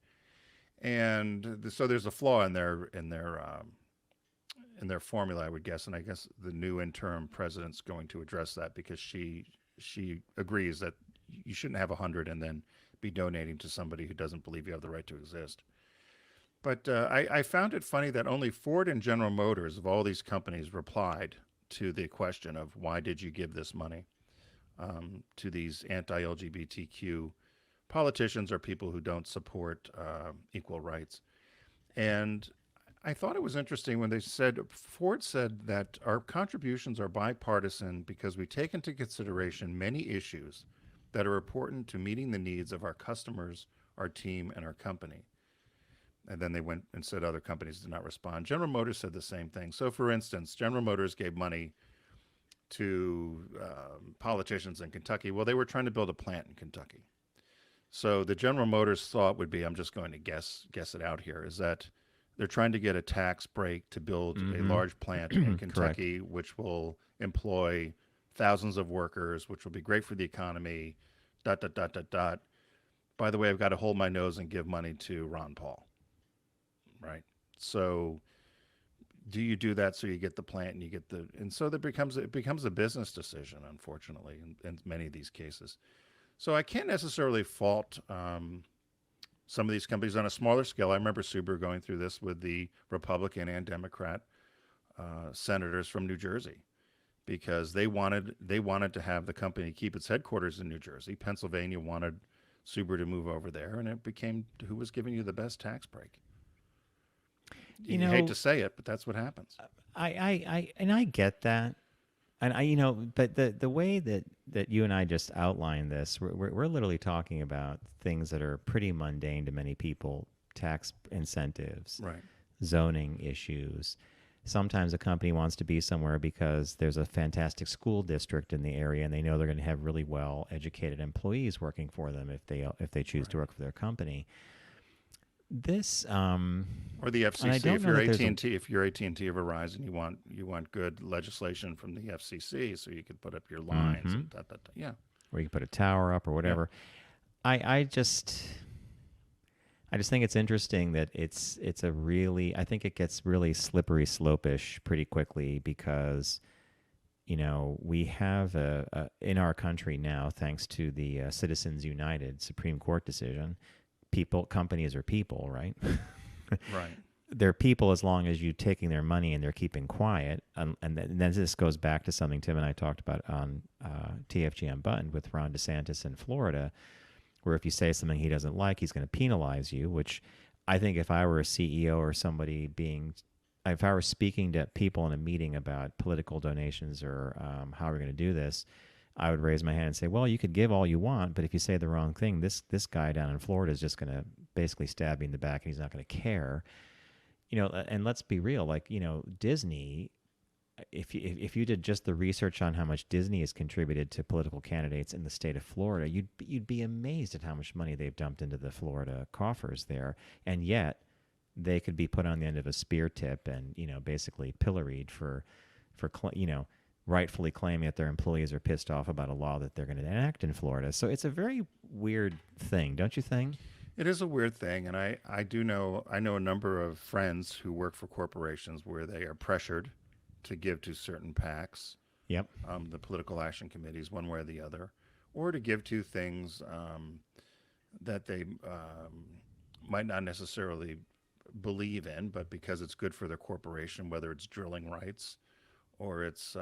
Speaker 3: and so there's a flaw in their formula, I would guess, and I guess the new interim president's going to address that because she agrees that you shouldn't have 100 and then be donating to somebody who doesn't believe you have the right to exist. But I found it funny that only Ford and General Motors, of all these companies, replied to the question of why did you give this money to these anti-LGBTQ politicians or people who don't support equal rights. And I thought it was interesting when Ford said that our contributions are bipartisan because we take into consideration many issues that are important to meeting the needs of our customers, our team, and our company. And then they went and said other companies did not respond. General Motors said the same thing. So, for instance, General Motors gave money to politicians in Kentucky. Well, they were trying to build a plant in Kentucky. So the General Motors thought would be, I'm just going to guess it out here, is that they're trying to get a tax break to build a large plant in Kentucky, which will employ thousands of workers, which will be great for the economy, ... By the way, I've got to hold my nose and give money to Ron Paul. Right. So do you do that so you get the plant and and so it becomes a business decision, unfortunately, in many of these cases. So I can't necessarily fault some of these companies on a smaller scale. I remember Subaru going through this with the Republican and Democrat senators from New Jersey because they wanted to have the company keep its headquarters in New Jersey. Pennsylvania wanted Subaru to move over there, and it became who was giving you the best tax break. You hate to say it, but that's what happens.
Speaker 1: I get that, and but the way that you and I just outlined this, we're literally talking about things that are pretty mundane to many people: tax incentives,
Speaker 3: Right.
Speaker 1: zoning issues, Sometimes a company wants to be somewhere because there's a fantastic school district in the area, and they know they're going to have really well educated employees working for them if they choose to work for their company. This
Speaker 3: Or the
Speaker 1: and I
Speaker 3: FCC.
Speaker 1: don't
Speaker 3: If
Speaker 1: know
Speaker 3: you're
Speaker 1: that there's
Speaker 3: AT&T, if you're AT&T or Verizon, you want good legislation from the FCC so you could put up your lines and that. Yeah.
Speaker 1: where you can put a tower up or whatever. I just think it's interesting that it's a really, I think it gets really slippery slope-ish pretty quickly because we have in our country now, thanks to the Citizens United Supreme Court decision, companies are people, right?
Speaker 3: Right.
Speaker 1: They're people as long as you're taking their money and they're keeping quiet. And then this goes back to something Tim and I talked about on TFG Unbuttoned with Ron DeSantis in Florida, where if you say something he doesn't like, he's going to penalize you, which I think if I were a CEO or somebody if I were speaking to people in a meeting about political donations or how we're going to do this, I would raise my hand and say, well, you could give all you want, but if you say the wrong thing, this guy down in Florida is just going to basically stab you in the back and he's not going to care. And let's be real, like, Disney, if you did just the research on how much Disney has contributed to political candidates in the state of Florida, you'd be amazed at how much money they've dumped into the Florida coffers there. And yet they could be put on the end of a spear tip and, basically pilloried for rightfully claiming that their employees are pissed off about a law that they're going to enact in Florida. So it's a very weird thing, don't you think?
Speaker 3: It is a weird thing, and I know a number of friends who work for corporations where they are pressured to give to certain PACs,
Speaker 1: Yep.
Speaker 3: the political action committees, one way or the other, or to give to things that they might not necessarily believe in, but because it's good for their corporation, whether it's drilling rights or it's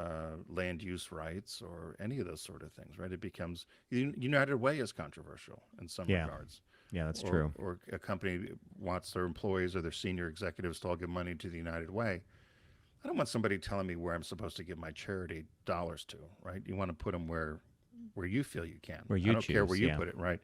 Speaker 3: land use rights or any of those sort of things, right? It becomes United Way is controversial in some regards.
Speaker 1: Yeah, that's true.
Speaker 3: Or a company wants their employees or their senior executives to all give money to the United Way. I don't want somebody telling me where I'm supposed to give my charity dollars to, right? You want to put them where you feel you can.
Speaker 1: Where you
Speaker 3: I don't care
Speaker 1: choose,
Speaker 3: where you
Speaker 1: yeah.
Speaker 3: put it, right?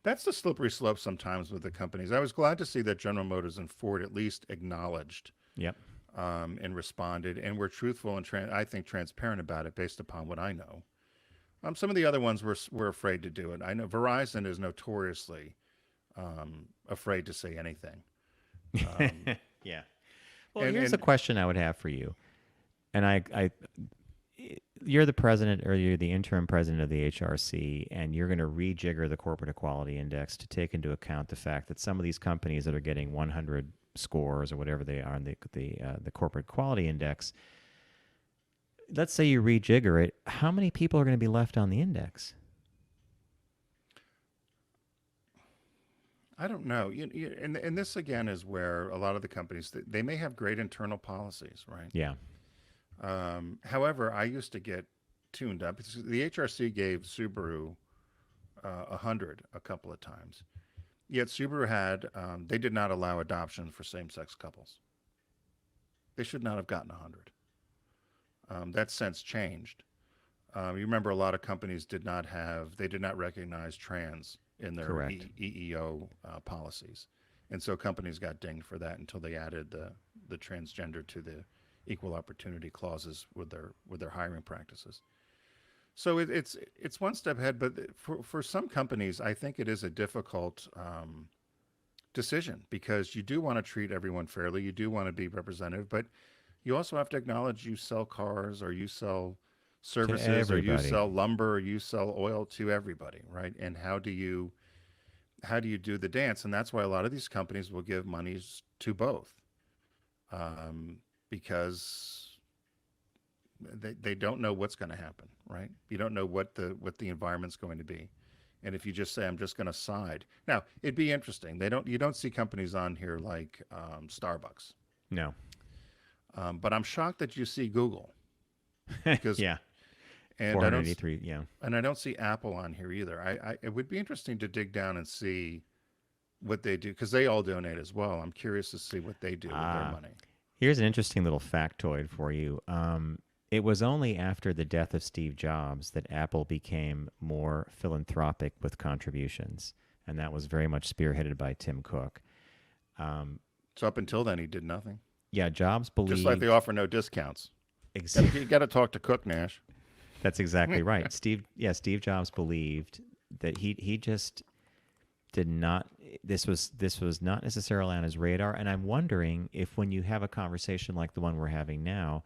Speaker 3: That's the slippery slope sometimes with the companies. I was glad to see that General Motors and Ford at least acknowledged
Speaker 1: Yep.
Speaker 3: and responded and were truthful and I think transparent about it based upon what I know. Some of the other ones were afraid to do it. I know Verizon is notoriously afraid to say anything.
Speaker 1: Yeah. Well, here's a question I would have for you. And you're the president or you're the interim president of the HRC, and you're going to rejigger the Corporate Equality Index to take into account the fact that some of these companies that are getting 100 scores or whatever they are in the Corporate Equality Index, let's say you rejigger it, how many people are going to be left on the index?
Speaker 3: I don't know. And this again is where a lot of the companies, they may have great internal policies, right?
Speaker 1: Yeah.
Speaker 3: However, I used to get tuned up. The HRC gave Subaru 100 a couple of times. Yet Subaru they did not allow adoption for same-sex couples. They should not have gotten 100. That's since changed. You remember a lot of companies did not recognize trans in their
Speaker 1: Correct.
Speaker 3: EEO policies. And so companies got dinged for that until they added the transgender to the equal opportunity clauses with their hiring practices. So it's one step ahead, but for some companies, I think it is a difficult decision because you do want to treat everyone fairly. You do want to be representative, but you also have to acknowledge you sell cars or you sell services or you sell lumber or you sell oil to everybody, right? And how do you do the dance? And that's why a lot of these companies will give monies to both, because they don't know what's going to happen, right? You don't know what the environment's going to be. And if you just say, I'm just going to side. Now, it'd be interesting. You don't see companies on here like Starbucks.
Speaker 1: No.
Speaker 3: But I'm shocked that you see Google. Because
Speaker 1: yeah.
Speaker 3: And
Speaker 1: 483, yeah.
Speaker 3: And I don't see Apple on here either. It would be interesting to dig down and see what they do, because they all donate as well. I'm curious to see what they do with their money.
Speaker 1: Here's an interesting little factoid for you. It was only after the death of Steve Jobs that Apple became more philanthropic with contributions, and that was very much spearheaded by Tim Cook.
Speaker 3: So up until then, he did nothing.
Speaker 1: Yeah, Jobs believed.
Speaker 3: Just like they offer no discounts.
Speaker 1: ex-
Speaker 3: You got to talk to Cook, Nash.
Speaker 1: That's exactly right. Steve Jobs believed that he just did not. This was not necessarily on his radar, and I'm wondering if when you have a conversation like the one we're having now,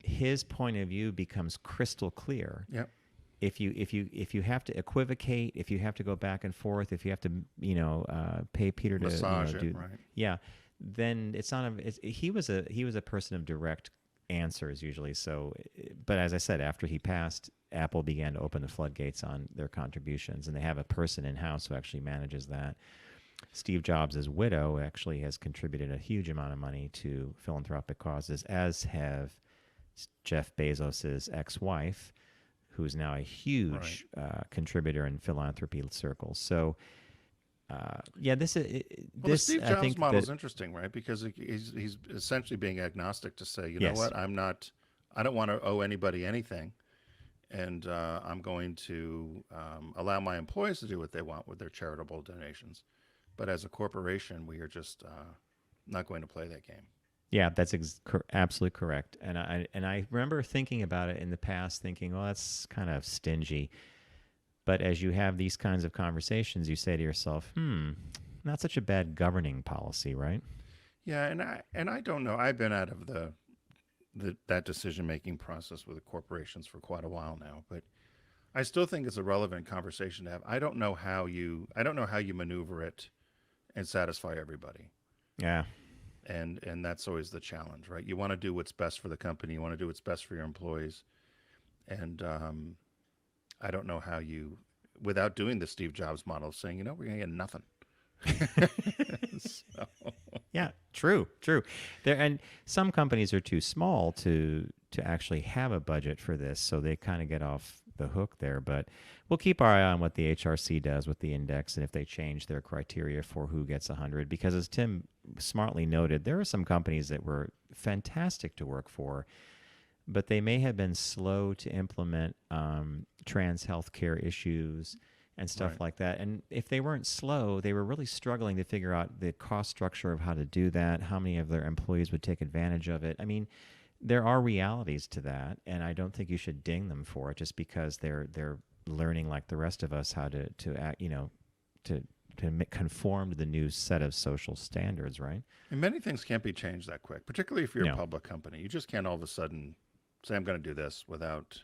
Speaker 1: his point of view becomes crystal clear.
Speaker 3: Yep.
Speaker 1: If you have to equivocate, if you have to go back and forth, if you have to pay Peter to
Speaker 3: Massage
Speaker 1: do
Speaker 3: it, right.
Speaker 1: yeah, then it's not he was a person of direct answers usually. So, but as I said, after he passed, Apple began to open the floodgates on their contributions, and they have a person in house who actually manages that. Steve Jobs' widow actually has contributed a huge amount of money to philanthropic causes, as have Jeff Bezos' ex-wife, who's now a huge contributor in philanthropy circles. So, this is
Speaker 3: Well, the Steve
Speaker 1: I
Speaker 3: Jobs
Speaker 1: think
Speaker 3: model
Speaker 1: that-
Speaker 3: is interesting, right? Because he's essentially being agnostic to say, you
Speaker 1: Yes.
Speaker 3: know what, I don't want to owe anybody anything, and I'm going to allow my employees to do what they want with their charitable donations. But as a corporation, we are just not going to play that game.
Speaker 1: Yeah, that's absolutely correct. And I remember thinking about it in the past, thinking, well, that's kind of stingy. But as you have these kinds of conversations, you say to yourself, not such a bad governing policy, right?
Speaker 3: Yeah, and I don't know. I've been out of that decision making process with the corporations for quite a while now, but I still think it's a relevant conversation to have. I don't know how you maneuver it and satisfy everybody.
Speaker 1: Yeah.
Speaker 3: And that's always the challenge, right? You want to do what's best for the company. You want to do what's best for your employees. And I don't know how you, without doing the Steve Jobs model, saying, we're going to get nothing. So,
Speaker 1: Yeah, true. There, and some companies are too small to actually have a budget for this, so they kind of get off the hook there. But we'll keep our eye on what the HRC does with the index, and if they change their criteria for who gets 100. Because as Tim smartly noted, there are some companies that were fantastic to work for, but they may have been slow to implement trans healthcare issues and stuff like that. And if they weren't slow, they were really struggling to figure out the cost structure of how to do that, how many of their employees would take advantage of it. I mean, there are realities to that, and I don't think you should ding them for it just because they're learning like the rest of us how to act, to conform to the new set of social standards, right?
Speaker 3: and many things can't be changed that quick, particularly if you're
Speaker 1: No.
Speaker 3: a public company. You just can't all of a sudden say, I'm going to do this without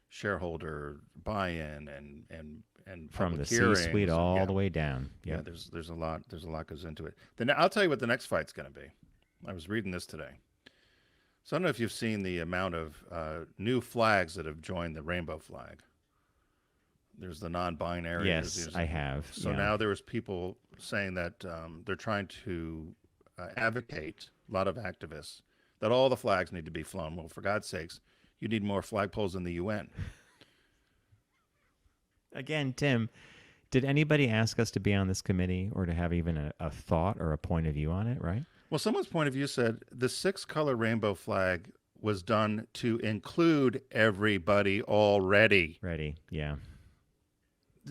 Speaker 3: shareholder buy-in and
Speaker 1: From the
Speaker 3: public hearings
Speaker 1: C-suite
Speaker 3: and-
Speaker 1: all
Speaker 3: yeah.
Speaker 1: the way down.
Speaker 3: Yeah,
Speaker 1: Yep.
Speaker 3: there's a lot goes into it. Then I'll tell you what the next fight's going to be. I was reading this today. So I don't know if you've seen the amount of new flags that have joined the rainbow flag. There's the non-binary.
Speaker 1: Yes, I have.
Speaker 3: So
Speaker 1: yeah.
Speaker 3: now there was people saying that they're trying to advocate, a lot of activists, that all the flags need to be flown. Well, for God's sakes, you need more flagpoles in the UN.
Speaker 1: Again, Tim, did anybody ask us to be on this committee or to have even a thought or a point of view on it, right?
Speaker 3: Well, someone's point of view said the 6-color rainbow flag was done to include everybody already.
Speaker 1: Ready, yeah.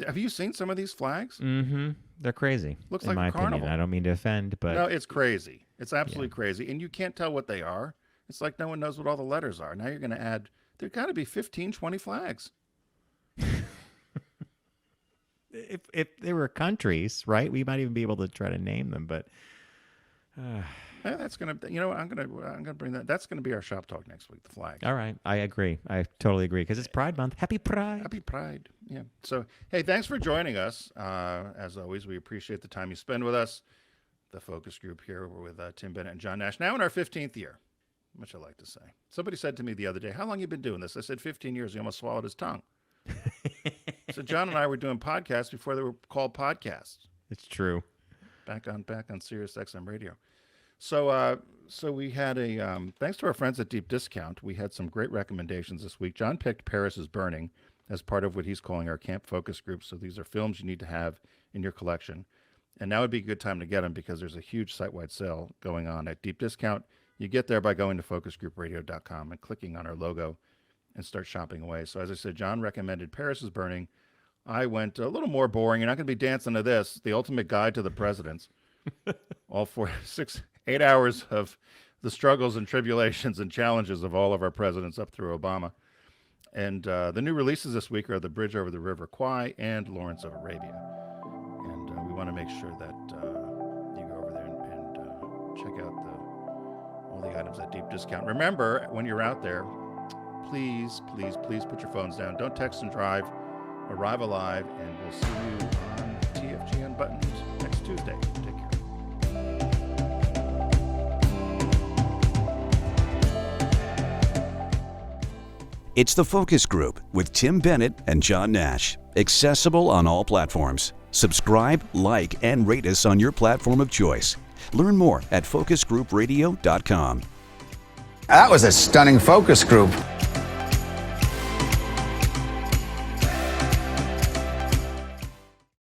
Speaker 3: Have you seen some of these flags?
Speaker 1: Mm-hmm. They're crazy.
Speaker 3: Looks
Speaker 1: in
Speaker 3: like
Speaker 1: my
Speaker 3: a carnival.
Speaker 1: opinion. I don't mean to offend, but
Speaker 3: No, it's crazy. It's absolutely crazy. And you can't tell what they are. It's like no one knows what all the letters are. Now you're going to add, there got to be 15, 20 flags.
Speaker 1: if they were countries, right, we might even be able to try to name them. But
Speaker 3: Yeah, that's going to, I'm going to bring that. That's going to be our shop talk next week, the flag.
Speaker 1: all right, I agree. I totally agree because it's Pride Month. Happy Pride.
Speaker 3: Happy Pride. Yeah. So, hey, thanks for joining us. As always, we appreciate the time you spend with us. The focus group here, we're with Tim Bennett and John Nash, now in our 15th year, which I like to say. Somebody said to me the other day, how long you been doing this? I said 15 years. He almost swallowed his tongue. So John and I were doing podcasts before they were called podcasts,
Speaker 1: It's true.
Speaker 3: back on Sirius XM radio. So we had thanks to our friends at Deep Discount, we had some great recommendations this week. John picked Paris is Burning as part of what he's calling our camp focus group. So these are films you need to have in your collection. And now would be a good time to get them because there's a huge site-wide sale going on at Deep Discount. You get there by going to focusgroupradio.com and clicking on our logo and start shopping away. So as I said, John recommended Paris is Burning. I went a little more boring. You're not going to be dancing to this, The Ultimate Guide to the Presidents. All 8 hours of the struggles and tribulations and challenges of all of our presidents up through Obama. And the new releases this week are The Bridge Over the River Kwai and Lawrence of Arabia. And we want to make sure that you go over there and check out all the items at deep discount. Remember, when you're out there, please put your phones down. Don't text and drive. Arrive alive, and we'll see you on TFG Unbuttoned next Tuesday. Take care.
Speaker 2: It's The Focus Group with Tim Bennett and John Nash. Accessible on all platforms. Subscribe, like, and rate us on your platform of choice. Learn more at focusgroupradio.com.
Speaker 5: That was a stunning focus group.